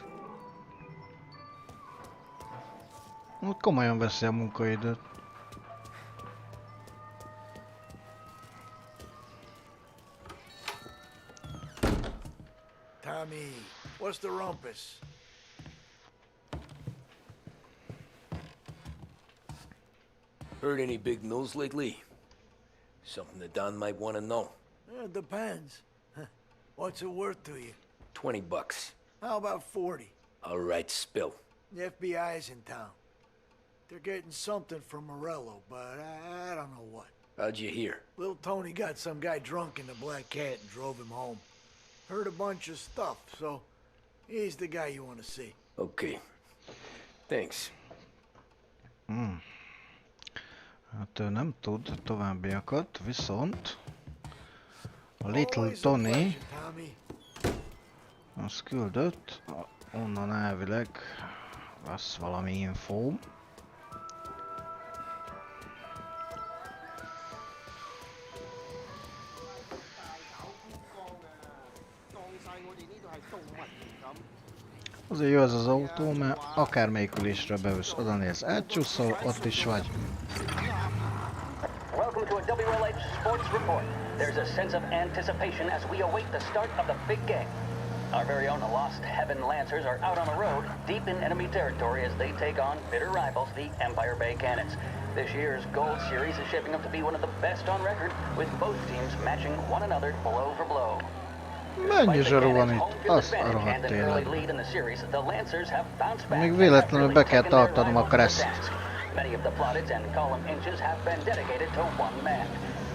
Speaker 1: Komolyan veszi a munkaidőt.
Speaker 9: Tommy, what's the rumpus?
Speaker 2: Heard any big news lately? Something that Don might want to know.
Speaker 9: It depends. What's it worth to you?
Speaker 2: $20.
Speaker 9: How about 40?
Speaker 2: All right, spill.
Speaker 9: The FBI's in town. They're getting something from Morello, but I don't know what.
Speaker 2: How'd you hear?
Speaker 9: Little Tony got some guy drunk in the Black Cat and drove him home. Heard a bunch of stuff, so he's the guy you want to see.
Speaker 2: Okay. Thanks.
Speaker 1: Hát ő nem tud továbbiakat, viszont a Little Tony az küldött, onnan elvileg lesz valami infó. Azért jó ez az autó, mert akármelyik ülésre beülsz, oda néz, elcsúszol, ott is vagy.
Speaker 15: Welcome to a WLH Sports Report. There's a sense of anticipation as we await the start of the big game. Our very own Lost Heaven Lancers are out on the road, deep in enemy territory as they take on bitter rivals, the Empire Bay Cannons. This year's Gold Series is shaping up to be one of the best on record, with both teams matching one another blow for blow.
Speaker 1: Mennyi zsarú van itt? Azt a rohadt élet. Még véletlenül be kell tartanom a kereszt.
Speaker 15: Many of the plaudits and column inches have been dedicated to one man.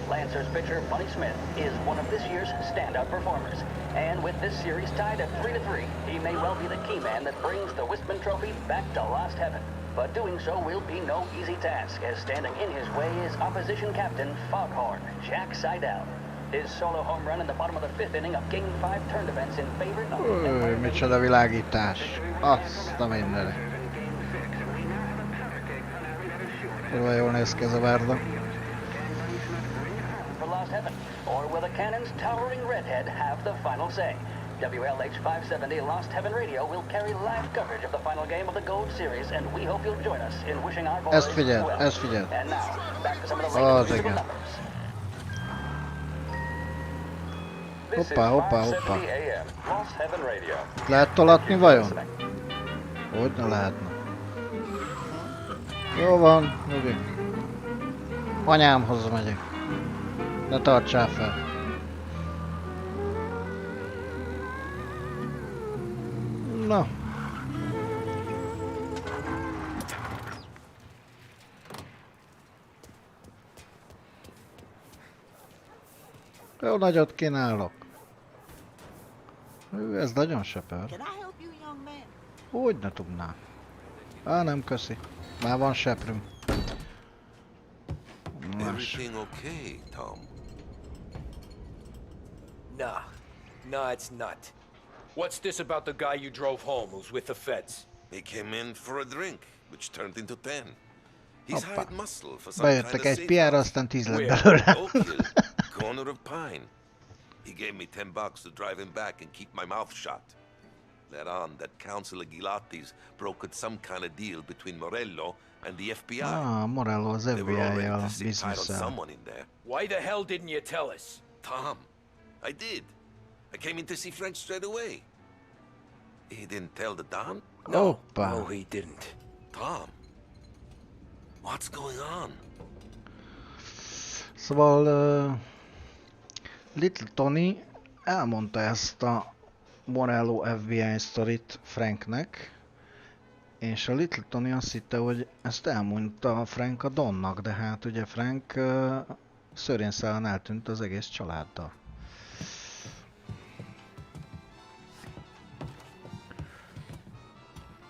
Speaker 15: Lancers pitcher Bunny Smith is one of this year's standout performers. And with this series tied at 3-3, he may well be the key man that brings the Wistman Trophy back to Lost Heaven. But doing so will be no easy task, as standing in his way is opposition captain Foghorn, Jack Seidel. His solo home run in the bottom of the 5th inning of Game 5 turn events in favor of the Empire.
Speaker 1: Micsoda világítás. Azt a mindenre. Kurva jól néz ki ez a várda.
Speaker 15: For Lost Heaven, or will the Cannon's towering redhead have the final say? WLH 570 Lost Heaven Radio will carry live coverage of the final game of the Gold Series, and we hope you'll join us in wishing our boys well.
Speaker 1: Ezt figyeld.
Speaker 15: And now, back to some of the latest numbers.
Speaker 1: Hoppá. Lehet tolatni vajon? Hogy ne lehetne? Jó van, nyugi. Anyámhoz megyek. Ne tartsál fel. Na. Jó nagyot kínálok. Ez nagyon söpör. Hogy ne tudná? Á, nem köszi. Már van seprünk.
Speaker 8: Everything okay, Tom?
Speaker 2: Nah, it's not. What's this about the guy you drove home who's with the feds?
Speaker 8: He came in for a drink, which turned into 10. He's hired muscle for some
Speaker 1: bejöttek
Speaker 8: kind of
Speaker 1: egy PR, aztán 10 lett belőle.
Speaker 8: Corner of Pine. He gave me $10 to drive him back and keep my mouth shut. Later on, that Councilor Gilatti's brokered some kind of deal between Morello and the FBI.
Speaker 1: Ah, Morello az FBI-jal bizniszel.
Speaker 8: Someone in there.
Speaker 2: Why the hell didn't you tell us?
Speaker 8: Tom, I did. I came in to see Frank straight away. He didn't tell the Don?
Speaker 2: No, he didn't.
Speaker 8: Tom, what's going on?
Speaker 1: Szóval Little Tony elmondta ezt a Morello FBI sztorit Franknek, és a Little Tony azt hitte, hogy ezt elmondta Frank a Donnak, de hát ugye Frank szörényszálon eltűnt az egész családdal.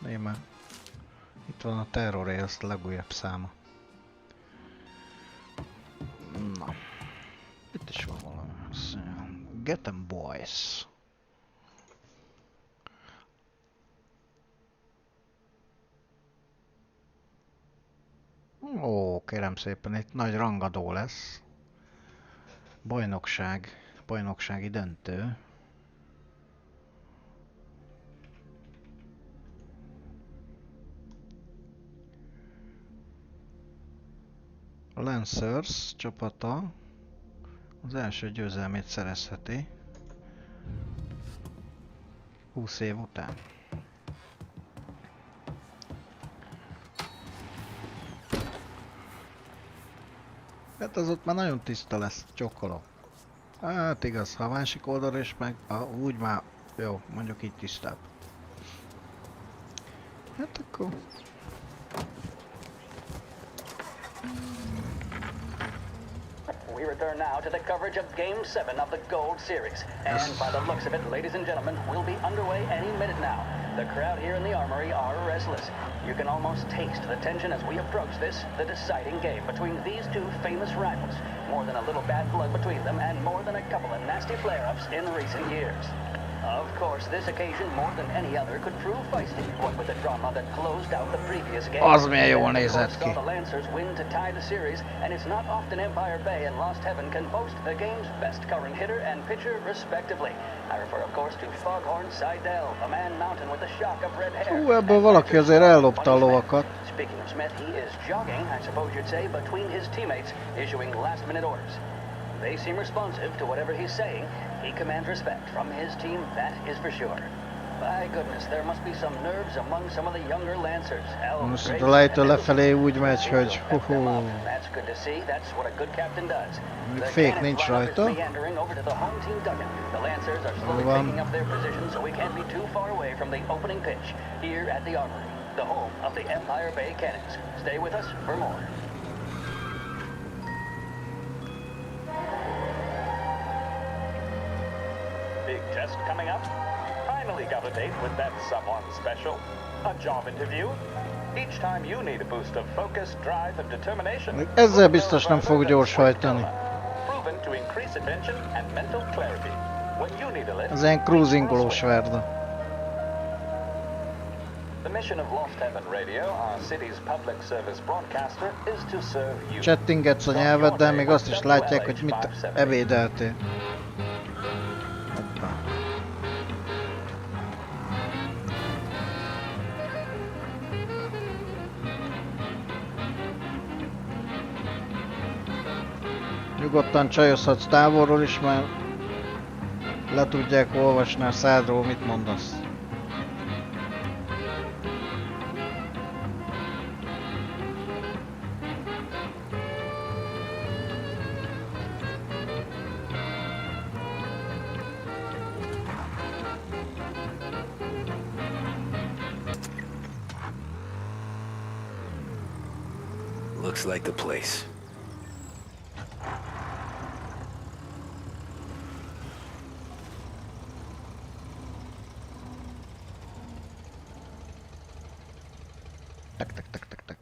Speaker 1: Néma. van a Terror Rails legújabb száma. Na. Itt is van valami. Get 'em boys. Ó, kérem szépen, itt nagy rangadó lesz. Bajnoksági döntő. A Lancers csapata az első győzelmét szerezheti 20 év után. Hát az ott már nagyon tiszta lesz, csokkoló. Hát igaz, ha a másik oldalra is meg, úgy már jó, mondjuk így tisztább. Hát akkor...
Speaker 15: We return now to the coverage of Game 7 of the Gold Series. And by the looks of it, ladies and gentlemen, we'll be underway any minute now. The crowd here in the Armory are restless. You can almost taste the tension as we approach this, the deciding game between these two famous rivals. More than a little bad blood between them and more than a couple of nasty flare-ups in recent years. Of course, this occasion, more than any other, could prove feisty, what with the drama that closed out the previous game.
Speaker 1: Az milyen jól nézett ki.
Speaker 15: The Lancers win to tie the series, and it's not often Empire Bay and Lost Heaven can boast the game's best current hitter and pitcher, respectively. I refer, of course, to Foghorn Seidel, a man mountain with a shock of red hair.
Speaker 1: Hú, ebből valaki azért ellopta a lovakat.
Speaker 15: Speaking of Smith, he is jogging, I suppose you'd say, between his teammates, issuing last-minute orders. They seem responsive to whatever he's saying. He commands respect from his team, that is for sure. By goodness, there must be some nerves among some of the younger Lancers.
Speaker 1: Most a lejtő lefelé úgy megy, hogy
Speaker 15: That's good to see. That's what a good captain does.
Speaker 1: Még fék nincs rajta.
Speaker 15: The Lancers are slowly taking up their position, so we can't be too far away from the opening pitch here at the Armory, the home of the Empire Bay Cannons. Stay with us for more.
Speaker 6: Big test coming up. Finally got a date with that someone special. A job interview. Each time you need a boost of focus, drive and determination.
Speaker 1: Ezzel biztos nem fog gyorshajtani.
Speaker 6: Proven to increase attention and mental clarity. When you need a lift.
Speaker 1: Az ilyen cruisingolós verda.
Speaker 6: The mission of Lost Heaven Radio, our city's public service broadcaster, is to serve you.
Speaker 1: Chattingetsz a nyelveddel, még azt is látják, hogy mit ebédeltél. Hoppá. Nyugodtan csajozhatsz távolról is, mert le tudják olvasni a szádról, mit mondasz.
Speaker 2: Looks like the place.
Speaker 1: Tak.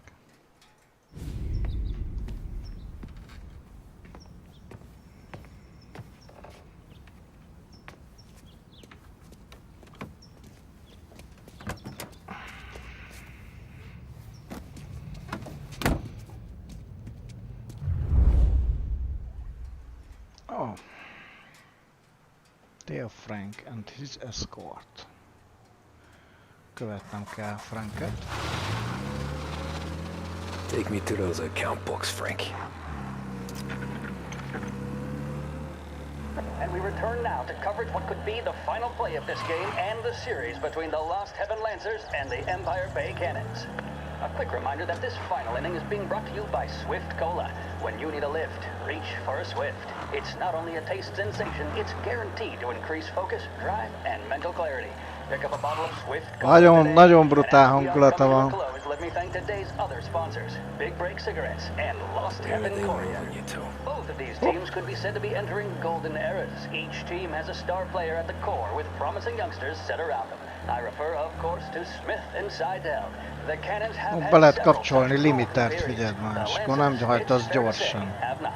Speaker 1: Oh. Theo Frank and his escort. Követnem kell Franket.
Speaker 2: Take me to those account books, Frank.
Speaker 15: And we return now to coverage what could be the final play of this game and the series between the Lost Heaven Lancers and the Empire Bay Cannons. A quick reminder that this final inning is being brought to you by Swift Cola. When you need a lift, reach for a Swift. It's not only a taste sensation, it's guaranteed to increase focus, drive, and mental clarity. Pick up a bottle of Swift Cola
Speaker 1: Nagyon brutál hangulata van.
Speaker 15: Let me thank today's other sponsors, Big Break Cigarettes and Lost Heaven Korea. Both of these teams could be said to be entering golden eras. Each team has a star player at the core with promising youngsters set around them. I refer, of course, to Smith and Seidel. The cannons have
Speaker 1: Be
Speaker 15: had
Speaker 1: lehet
Speaker 15: several
Speaker 1: kapcsolni
Speaker 15: tough
Speaker 1: limitert,
Speaker 15: series.
Speaker 1: figyeld már,
Speaker 15: The
Speaker 1: és akkor nem
Speaker 15: Lancers,
Speaker 1: hajt az
Speaker 15: it's fair to say,
Speaker 1: gyorsan.
Speaker 15: have not.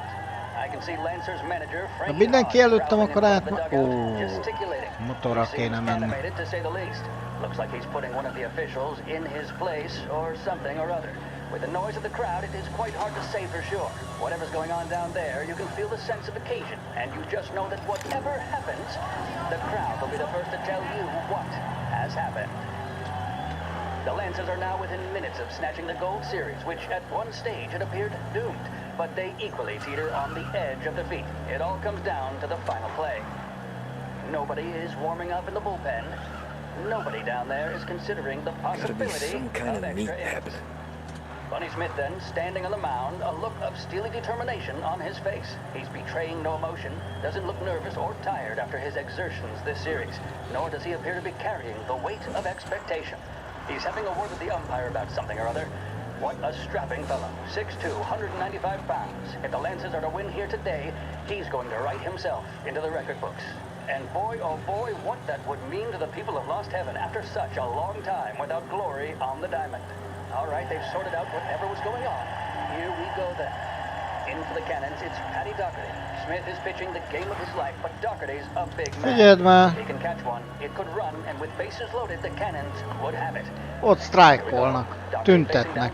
Speaker 15: I can see Lancers manager
Speaker 1: Ha
Speaker 15: Frankie
Speaker 1: mindenki
Speaker 15: Hahn
Speaker 1: előttem,
Speaker 15: prowling
Speaker 1: akkor
Speaker 15: in front of
Speaker 1: át...
Speaker 15: the dugout,
Speaker 1: Ó,
Speaker 15: gesticulating.
Speaker 1: motorra
Speaker 15: He
Speaker 1: kéne
Speaker 15: seems
Speaker 1: menni.
Speaker 15: animated, to say the least. Looks like he's putting one of the officials in his place or something or other. With the noise of the crowd, it is quite hard to say for sure. Whatever's going on down there, you can feel the sense of occasion, and you just know that whatever happens, the crowd will be the first to tell you what has happened. The Lancers are now within minutes of snatching the Gold Series, which at one stage had appeared doomed, but they equally teeter on the edge of defeat. It all comes down to the final play. Nobody is warming up in the bullpen. Nobody down there is considering the possibility
Speaker 2: some kind
Speaker 15: of
Speaker 2: of meat
Speaker 15: extra innings.
Speaker 2: happening.
Speaker 15: Bunny Smith then, standing on the mound, a look of steely determination on his face. He's betraying no emotion, doesn't look nervous or tired after his exertions this series, nor does he appear to be carrying the weight of expectation. He's having a word with the umpire about something or other. What a strapping fellow, 6'2", 195 pounds. If the Lancers are to win here today, he's going to write himself into the record books. And boy, oh boy, what that would mean to the people of Lost Heaven after such a long time without glory on the diamond. All right, they've sorted out whatever was going on. Here we go then. In for the cannons, it's Paddy Doherty. Smith is pitching the game of his life, but Doherty's a big
Speaker 1: Figyeld már!
Speaker 15: man. He can catch one, it could run, and with bases loaded, the cannons would have it.
Speaker 1: Ott sztrájkolnak, tüntetnek.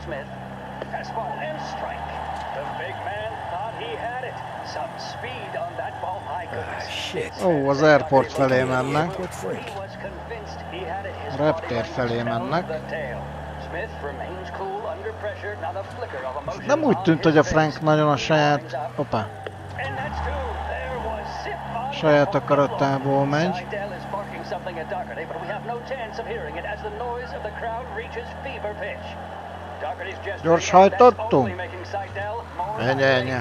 Speaker 15: Fastball and strike. The big man thought he had it. Some speed on that ball, my goodness.
Speaker 1: Ó, az airport felé mennek.
Speaker 15: He was convinced he had it. His
Speaker 1: Reptér felé mennek.
Speaker 15: Smith remains cool under pressure, not a flicker of emotion.
Speaker 1: Nem úgy tűnt, hogy a Frank nagyon a saját... Hoppá. Saját akaratából megy. Gyors hajtottunk? Ennyi, ennyi.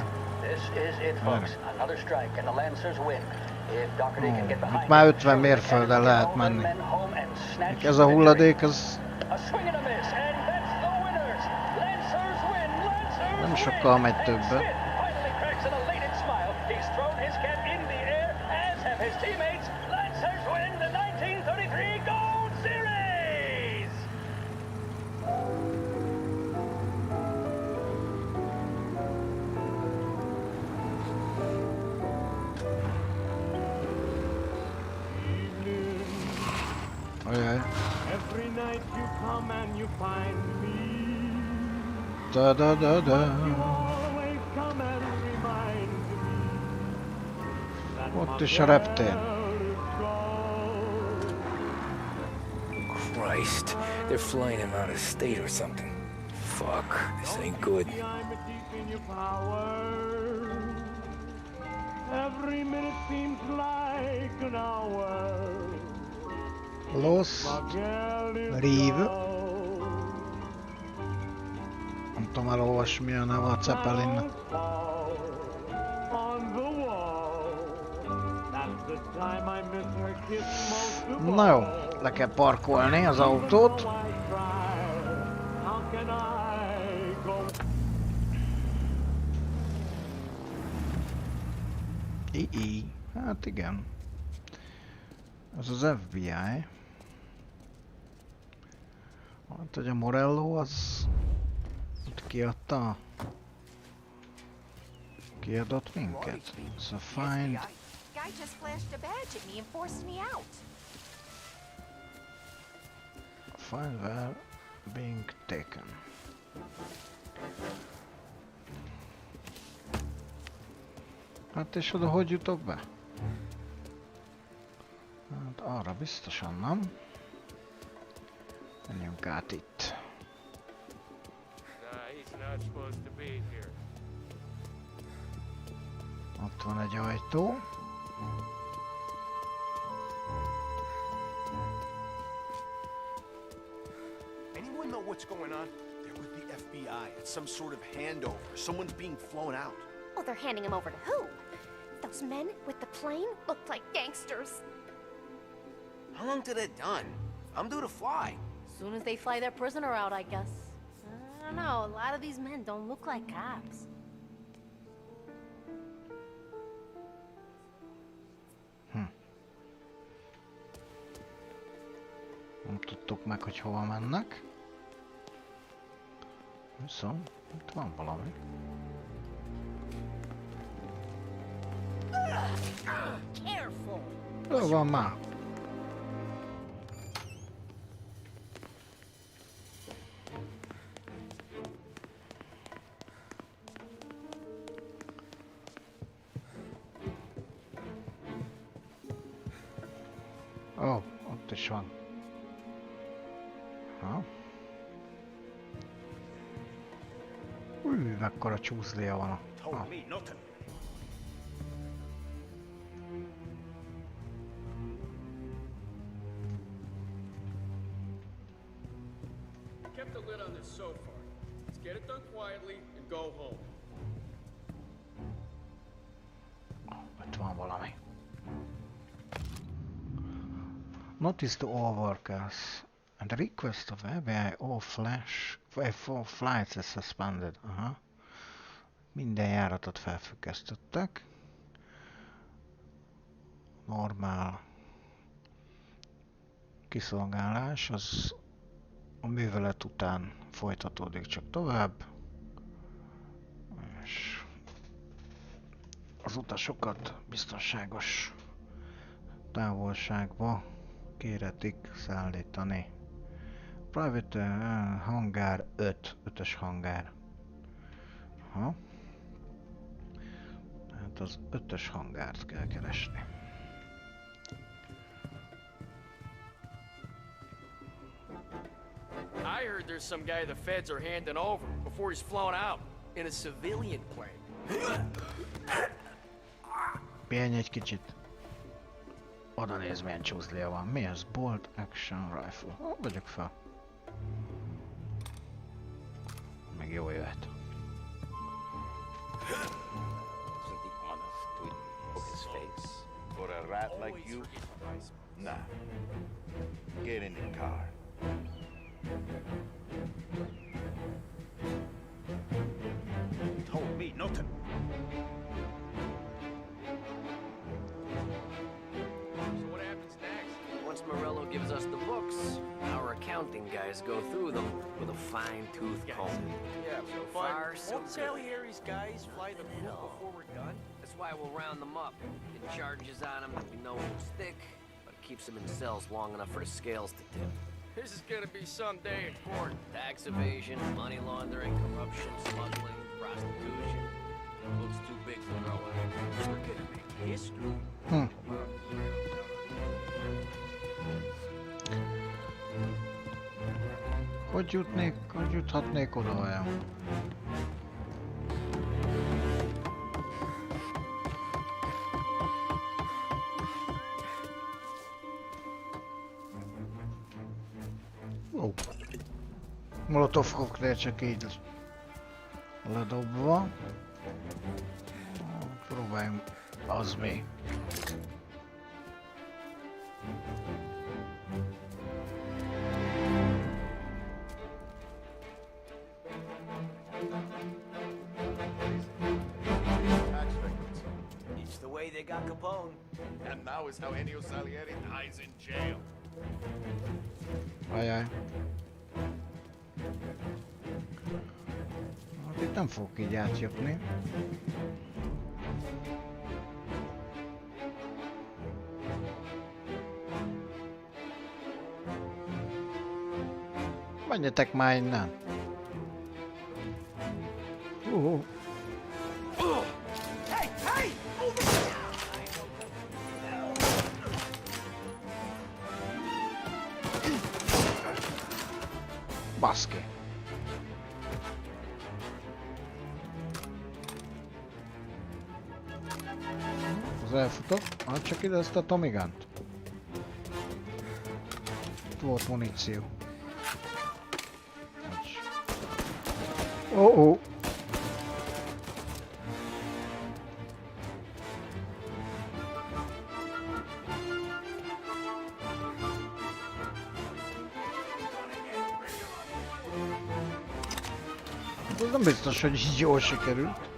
Speaker 1: Itt már 50 mérfölden lehet menni. Ez a hulladék, ez... Nem sokkal megy többe.
Speaker 16: Every night you come and you find me.
Speaker 1: Da da da da.
Speaker 16: You always come and remind me.
Speaker 1: Ott is a reptér.
Speaker 2: Christ, they're flying him out of state or something. Fuck, this ain't good.
Speaker 16: Every minute seems like an hour.
Speaker 1: Lost Reeve. Nem tudom elolvasni, mi a neve a Zeppelinnek. Na jó, le kell parkolni az autót. Hát igen. Ez az FBI. Hát, hogy a Morello az... Ott kiadta? Kiadott minket? So find...
Speaker 17: Guy just flashed a badge at me and forced me out.
Speaker 1: Find where being taken. Hát és oda hogy jutok be? Hát arra biztosan nem. Menjünk át itt. Ott van egy ajtó.
Speaker 18: Anyone know what's going on? They're with the FBI. It's some sort of handover. Someone's being flown out.
Speaker 17: Oh, they're handing him over to who? Those men with the plane looked like gangsters.
Speaker 18: How long did it done? I'm due to fly.
Speaker 19: Soon as they fly their prisoner out, I guess. I don't know, a lot of these men don't look like cops.
Speaker 1: Nem tudtuk meg, hogy hova mennek. Viszont itt van valami. Hol van már? Ó, ott is van. Ha? Mekkora csúszlia van. Ha.
Speaker 20: Kept the lid on this so far. Let's get it done quietly and go home.
Speaker 1: Ott van valami. Notice to all workers and the request of FBI all flights is suspended. Aha. Minden járatot felfüggesztettek. Normál kiszolgálás az a művelet után folytatódik csak tovább. És az utasokat biztonságos távolságba kéretik szállítani. Private hangár 5-ös hangár. Aha. Tehát az 5-ös hangárt kell keresni.
Speaker 20: I heard there's some guy the feds are handing over before he's flown out in a civilian plane.
Speaker 1: Pihenj egy kicsit. Oda néz, milyen csúszlia van. Mi ez? Bolt Action Rifle. Vagyok fel. Meg jó jöhet.
Speaker 14: For a rat like you? Nah. Get in the car.
Speaker 10: Told me nothing.
Speaker 20: So what happens next?
Speaker 21: Once Morello gives us the books, our accounting guys go through them with a fine-tooth comb.
Speaker 20: Yeah,
Speaker 21: So
Speaker 20: but
Speaker 21: far, so
Speaker 20: won't
Speaker 21: good.
Speaker 20: Salieri's guys fly the coop before we're done?
Speaker 21: That's why we'll round them up. Get charges on them that we know will stick, but it keeps them in cells long enough for the scales to tip.
Speaker 20: This is gonna be some day in court.
Speaker 21: Tax evasion, money laundering, corruption, smuggling, prostitution. Looks too big to throw out.
Speaker 20: We're gonna make history.
Speaker 1: Hogy juthatnék oda olyan? Ó. Molotov koktél csak így ledobva. Próbáljunk az még.
Speaker 18: It's the way they got Capone. And now is how Ennio Salieri dies in jail.
Speaker 1: Ajaj. Hát itt nem fogok így átjutni. Menjetek már innen!
Speaker 18: Hey, hey!
Speaker 1: Baszki! Az elfutott, hát csak ide ezt a Tomigant. Itt volt muníció. Oh. Ez nem biztos, hogy így jól sikerült.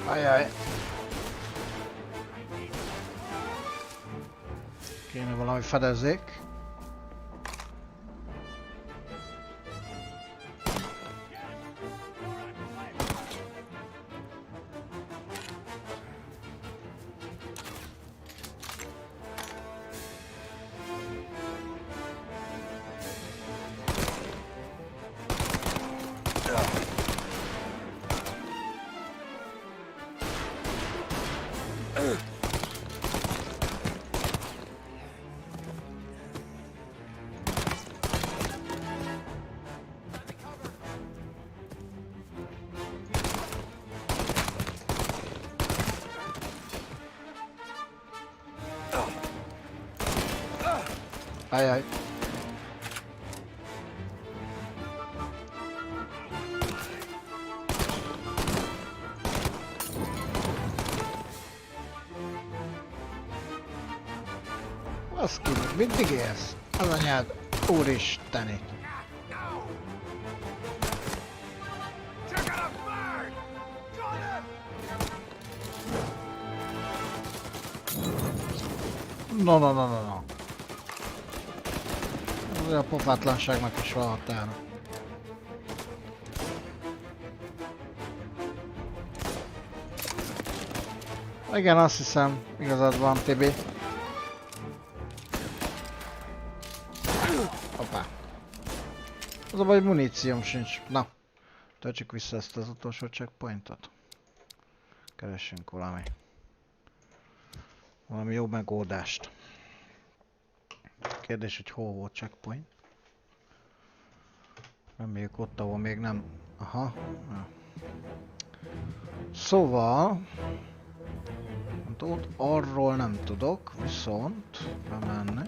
Speaker 1: Ajaj. Kéne valami fedezék. Ajaj. Baszki, mindig élsz? Az anyád, úristeni. No. A pofátlanságnak is van határa. Igen, azt hiszem, igazad van, Tibi. Hoppá. Az a baj, hogy munícióm sincs. Na, töltsük vissza ezt az utolsó checkpointot. Keressünk valami jó megoldást. Kérdés, hogy hol volt checkpoint. Reméljük ott, ahol még nem... Aha. Szóval... Ott arról nem tudok, viszont... bemenni.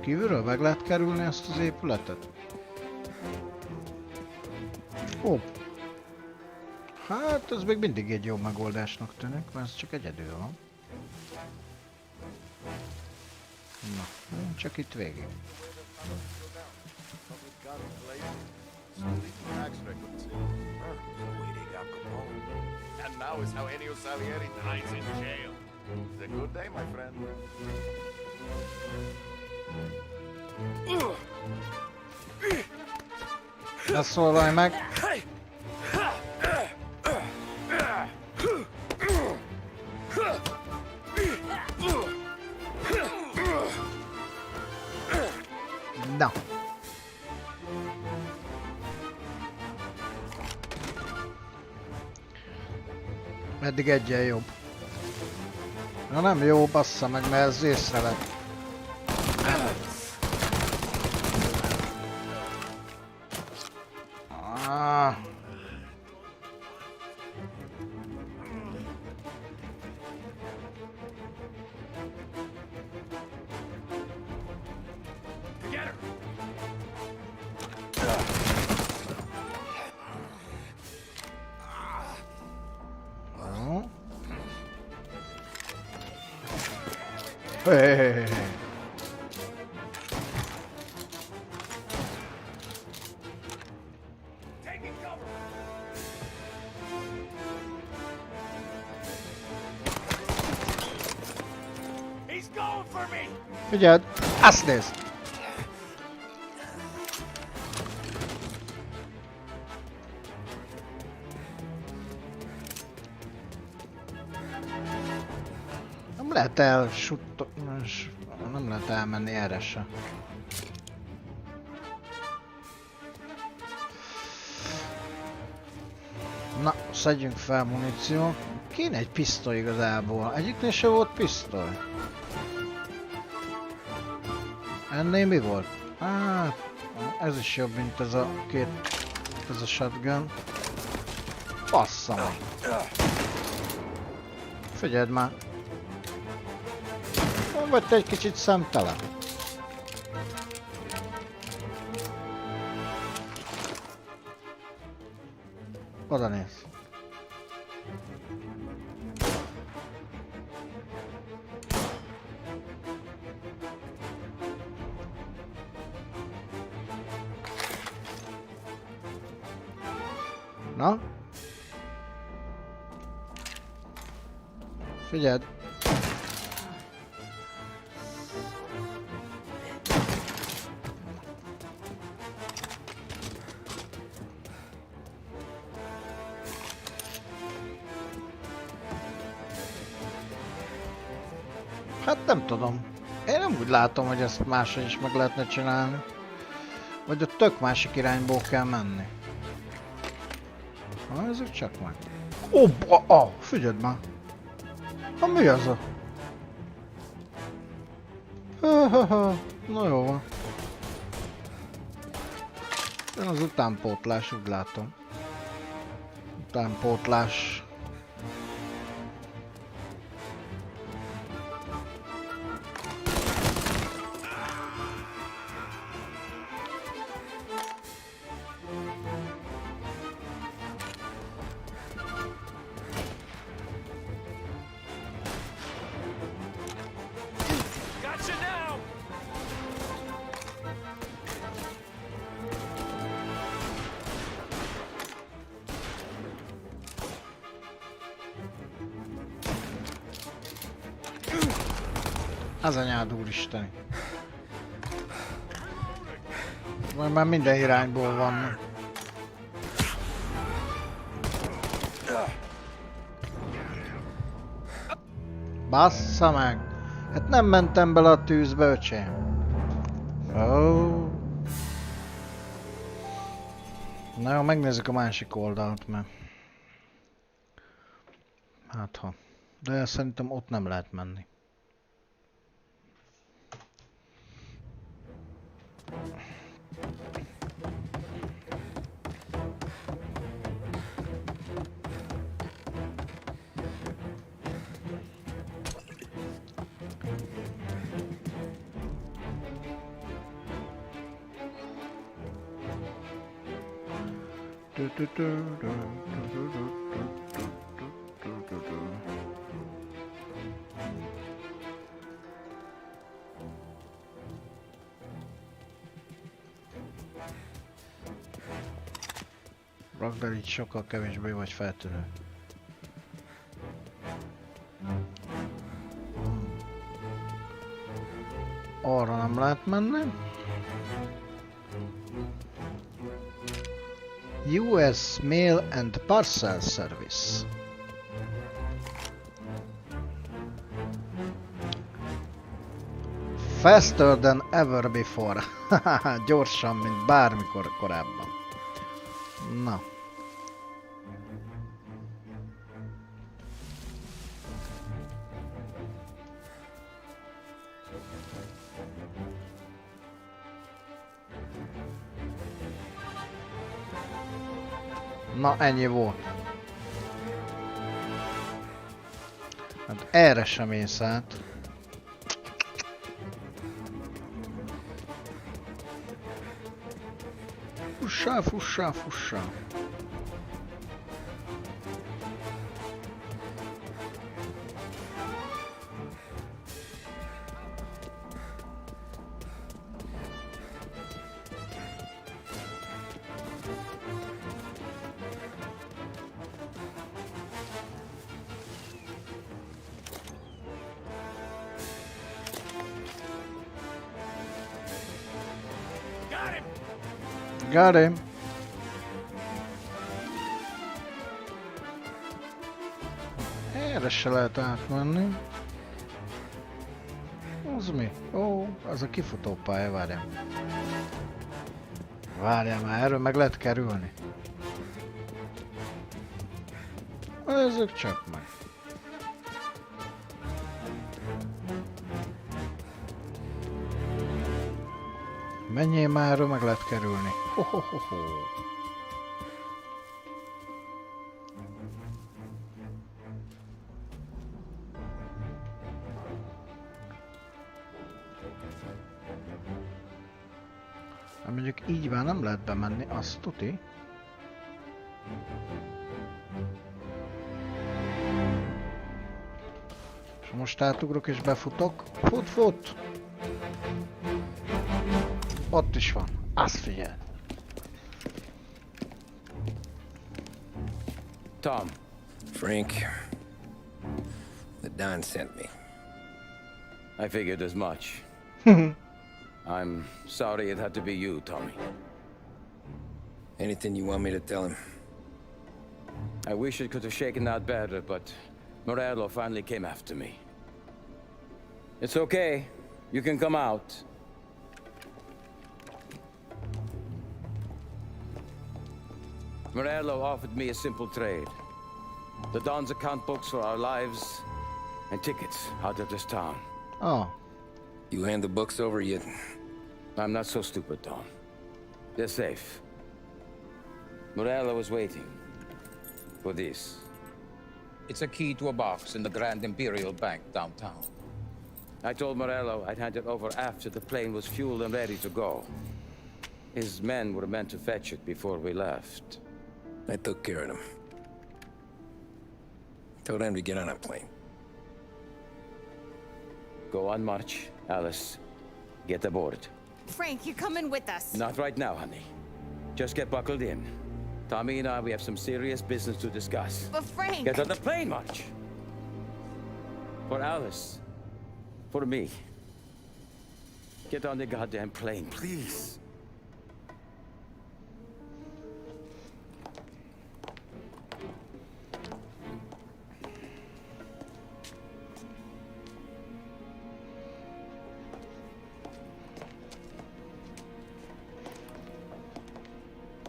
Speaker 1: Kívülről meg lehet kerülni ezt az épületet? Ó. Hát ez még mindig egy jó megoldásnak tűnik, mert ez csak egyedül van. Na, csak itt végig.
Speaker 18: And now is how Ennio Salieri dies in jail. It's a good day, my friend.
Speaker 1: Ne szólalj meg! Na! Eddig egyen jobb. Na nem jó, bassza meg, mert ez észrevett. Hey. Figyeld, azt nézd! Nem lehet nem lehet elmenni erre se. Na, szedjünk fel muníciót. Kéne egy pisztoly igazából. Egyiknél se volt pisztoly. Ennél mi volt? Hát, ez is jobb, mint ez a ez a shotgun. Bassza meg. Figyeld már. Nem vagy te egy kicsit szemtelen? Oda néz. Na? Figyeld! Hát nem tudom. Én nem úgy látom, hogy ezt máshogy is meg lehetne csinálni. Vagy ott tök másik irányból kell menni. Ha, ezek csak meg. Ó, figyeld már! Ha mi az a? Na jó van. Én az utánpótlás, úgy látom. Utánpótlás. Az anyád úristeni. Majd már minden irányból vannak. Bassza meg! Hát nem mentem bele a tűzbe, öcsém. Oh. Na jó, megnézzük a másik oldalt, mert... Hát ha. De szerintem ott nem lehet menni. Rakd el, így sokkal kevésbé vagy feltűnő. Arra nem lehet menni. US Mail and Parcel Service. Faster than ever before. Gyorsan, mint bármikor korábban. Na. Na, ennyi volt. Hát erre sem ész át. Fussál, fussál, fussál. Got him. Erre se lehet átmenni. Az mi? Ó, az a kifutópálya, várjál. Várjál már, erről meg lehet kerülni. Ezek csak meg. Menjél már, erről meg lehet kerülni. Ho-ho-ho-ho. Mondjuk így már nem lehet bemenni, azt tuti. És most átugrok és befutok. Fut, fut! Ott is van. Azt figyel.
Speaker 10: Tom.
Speaker 2: Frank. The Don sent me.
Speaker 10: I figured as much. I'm sorry it had to be you, Tommy.
Speaker 2: Anything you want me to tell him?
Speaker 10: I wish it could have shaken out better, but Morello finally came after me. It's okay. You can come out. Morello offered me a simple trade. The Don's account books for our lives and tickets out of this town.
Speaker 1: Oh.
Speaker 2: You hand the books over yet?
Speaker 10: I'm not so stupid, Don. They're safe. Morello was waiting for this.
Speaker 5: It's a key to a box in the Grand Imperial Bank downtown.
Speaker 10: I told Morello I'd hand it over after the plane was fueled and ready to go. His men were meant to fetch it before we left.
Speaker 2: I took care of them. Told them to get on a plane.
Speaker 10: Go on, March. Alice, get aboard.
Speaker 22: Frank, you're coming with us.
Speaker 10: Not right now, honey. Just get buckled in. Tommy and I, we have some serious business to discuss.
Speaker 22: But Frank...
Speaker 10: Get on the plane, March! For Alice. For me. Get on the goddamn plane, please.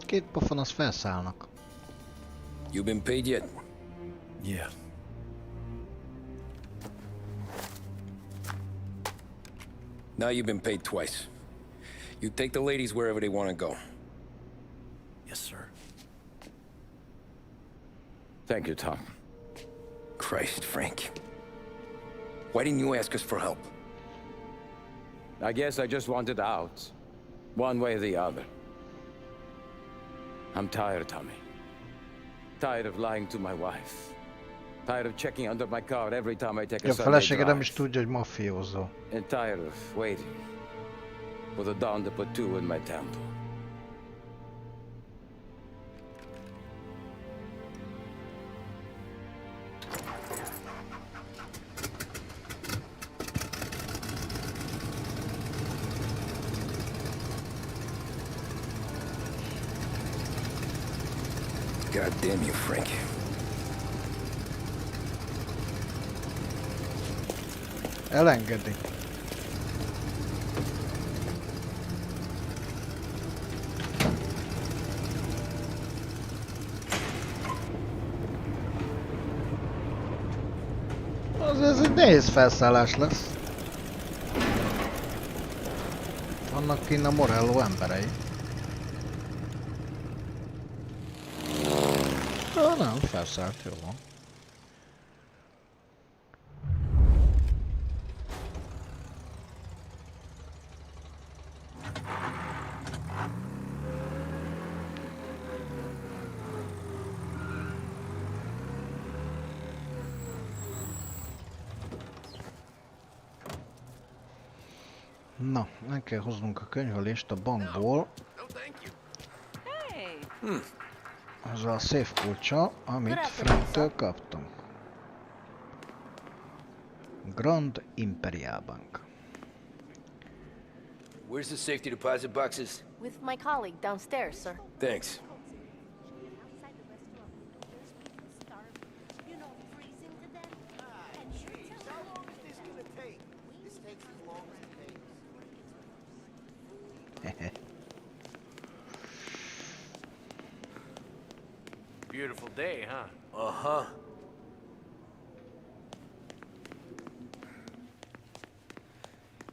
Speaker 1: Két pofon az felszállnak.
Speaker 2: You been paid yet?
Speaker 10: Yeah.
Speaker 2: Now you've been paid twice. You take the ladies wherever they want to go.
Speaker 10: Yes, sir. Thank you, Tom.
Speaker 2: Christ, Frank. Why didn't you ask us for help?
Speaker 10: I guess I just wanted out. One way or the other. I'm tired, Tommy. Tired of lying to my wife. Tired of checking under my car every time I take a
Speaker 1: A
Speaker 10: Sunday
Speaker 1: felesége nem is
Speaker 10: drive.
Speaker 1: tudja, hogy mafiózó.
Speaker 10: And tired of waiting for the dawn to put two in my temple.
Speaker 2: God damn you, Frank.
Speaker 1: Elengedi. Ez egy nehéz felszállás lesz. Vannak kinn a Morello emberei. Nem, felszállt, jó van. Na, meg kell hoznunk a könyvelést a bankból. Azzal a safe kulccsal, amit Franktől kaptam. Grand Imperial Bank.
Speaker 2: Where's the safety deposit boxes?
Speaker 19: With my colleague downstairs, sir.
Speaker 2: Thanks.
Speaker 20: Beautiful day, huh?
Speaker 2: Uh-huh.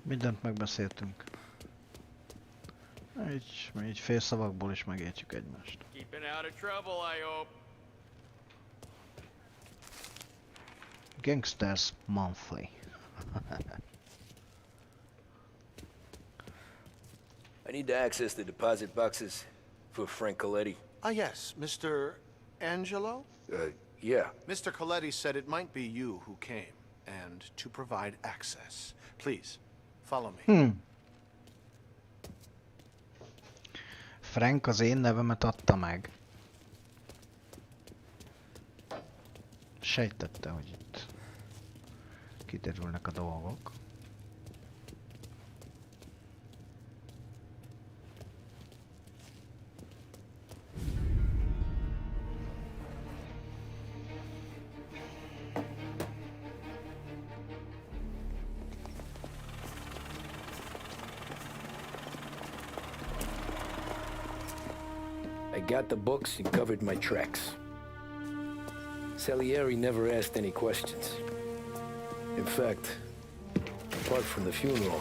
Speaker 1: Mindent megbeszéltünk. Így félszavakból is megértjük egymást.
Speaker 20: Keeping out of trouble, I hope.
Speaker 1: Gangsters Monthly.
Speaker 2: I need to access the deposit boxes for Frank Coletti.
Speaker 18: Yes, Mr. Angelo?
Speaker 2: Yeah.
Speaker 18: Mr. Coletti said it might be you who came, and to provide access. Please, follow me.
Speaker 1: Frank az én nevemet adta meg. Sejtette, hogy itt kiderülnek a dolgok.
Speaker 2: I got the books and covered my tracks. Salieri never asked any questions. In fact, apart from the funeral,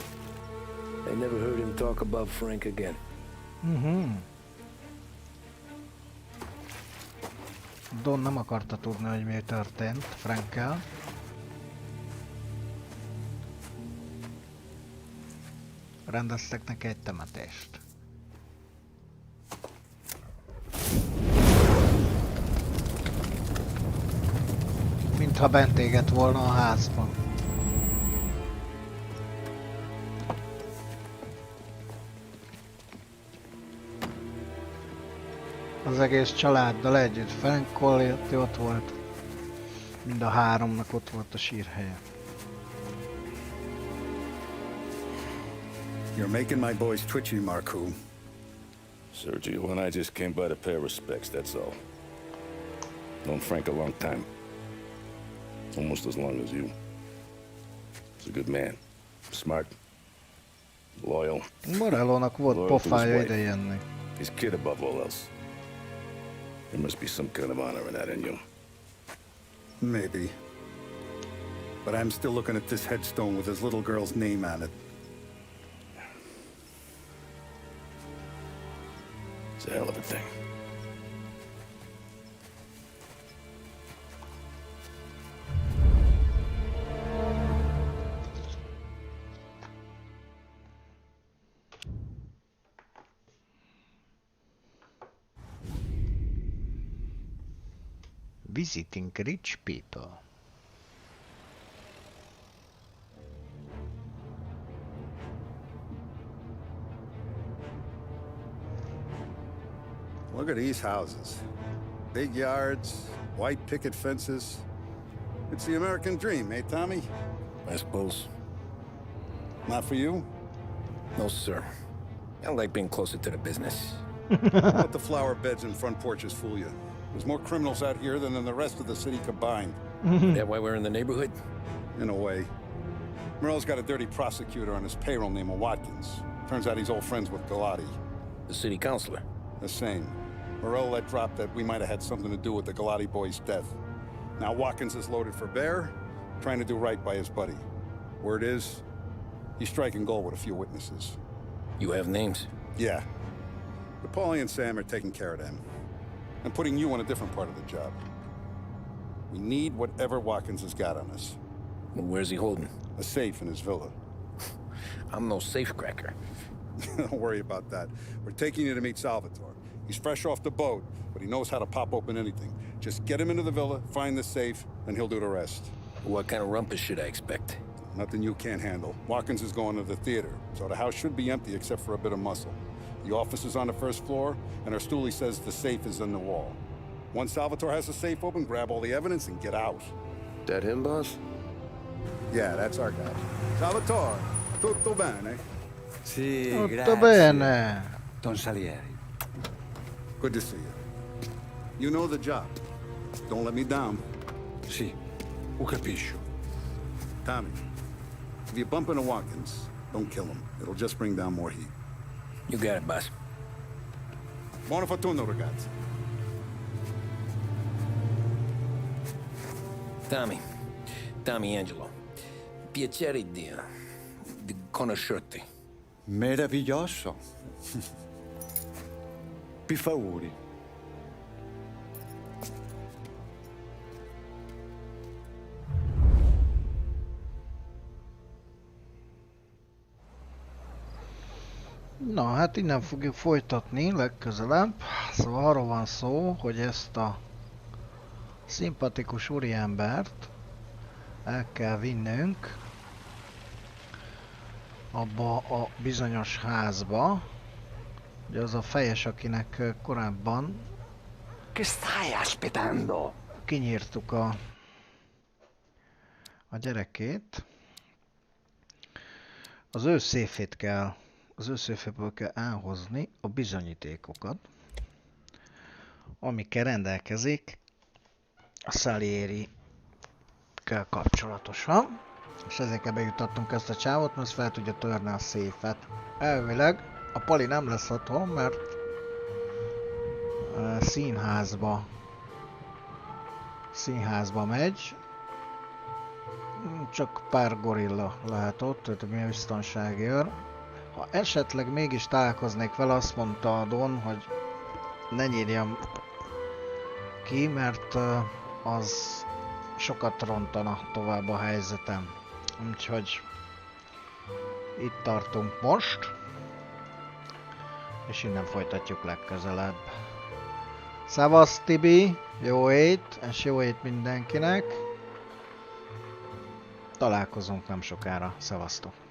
Speaker 2: I never heard him talk about Frank again.
Speaker 1: Don nem akarta tudni, hogy mi történt Frankkel. Rendeztek neki egy temetést. Mintha bent égett volna a házban. Az egész családdal együtt, Frank Colletti ott volt. Mind a háromnak ott volt a sírhelye.
Speaker 12: You're making my boys twitchy, Marku.
Speaker 3: Sergio and I just came by to pay respects, that's all. Known Frank a long time. Almost as long as you. He's a good man. Smart. Loyal.
Speaker 1: Morellónak volt pofája ide jönni.
Speaker 3: He's kid above all else. There must be some kind of honor in that in you.
Speaker 12: Maybe. But I'm still looking at this headstone with his little girl's name on it.
Speaker 3: It's a hell of a thing.
Speaker 1: Visiting rich people.
Speaker 12: Look at these houses. Big yards, white picket fences. It's the American dream, eh, Tommy?
Speaker 2: I suppose.
Speaker 12: Not for you?
Speaker 2: No, sir. I like being closer to the business.
Speaker 12: Don't let the flower beds and front porches fool you. There's more criminals out here than in the rest of the city combined.
Speaker 2: That why we're in the neighborhood?
Speaker 12: In a way. Morell's got a dirty prosecutor on his payroll named Watkins. Turns out he's old friends with Galati.
Speaker 2: The city councilor?
Speaker 12: The same. Morell let drop that we might have had something to do with the Galati boy's death. Now Watkins is loaded for bear, trying to do right by his buddy. Word is, he's striking gold with a few witnesses.
Speaker 2: You have names?
Speaker 12: Yeah. But Paulie and Sam are taking care of them. I'm putting you on a different part of the job. We need whatever Watkins has got on us.
Speaker 2: Well, where's he holding?
Speaker 12: A safe in his villa.
Speaker 2: I'm no safecracker.
Speaker 12: Don't worry about that. We're taking you to meet Salvatore. He's fresh off the boat, but he knows how to pop open anything. Just get him into the villa, find the safe, and he'll do the rest.
Speaker 2: What kind of rumpus should I expect?
Speaker 12: Nothing you can't handle. Watkins is going to the theater, so the house should be empty except for a bit of muscle. The office is on the first floor, and our stoolie says the safe is in the wall. Once Salvatore has the safe open, grab all the evidence and get out.
Speaker 3: That him, boss?
Speaker 12: Yeah, that's our guy. Salvatore, tutto bene?
Speaker 7: Sì,
Speaker 1: Tutto
Speaker 7: grazie.
Speaker 1: bene.
Speaker 7: Don Salieri.
Speaker 12: Good to see you. You know the job. Don't let me down.
Speaker 7: Sì, ho capisco.
Speaker 12: Tommy, if you bump into Watkins, don't kill him. It'll just bring down more heat.
Speaker 2: You got it, boss.
Speaker 12: Buona fortuna, ragazzi.
Speaker 2: Tommy Angelo. Piacere di conoscerti.
Speaker 7: Meraviglioso. Per favore.
Speaker 1: Na, hát innen fogjuk folytatni legközelebb. Szóval arról van szó, hogy ezt a szimpatikus úriembert el kell vinnünk abba a bizonyos házba. Ugye az a fejes, akinek korábban kinyírtuk a a gyerekét. Az ő széfét kell, az ő széféből kell elhozni a bizonyítékokat, amikkel rendelkezik a Salieri-kel kapcsolatosan. És ezért kell bejuttattunk ezt a csávot, mert fel tudja törni a széfet. Elvileg a Pali nem lesz otthon, mert színházba megy. Csak pár gorilla lehet ott, tehát milyen biztonsági őr. Ha esetleg mégis találkoznék vele, azt mondta a Don, hogy ne nyírjam ki, mert az sokat rontana tovább a helyzetem. Úgyhogy itt tartunk most, és innen folytatjuk legközelebb. Szevasz Tibi, jó ét, és jó ét mindenkinek. Találkozunk nem sokára, szevasztok!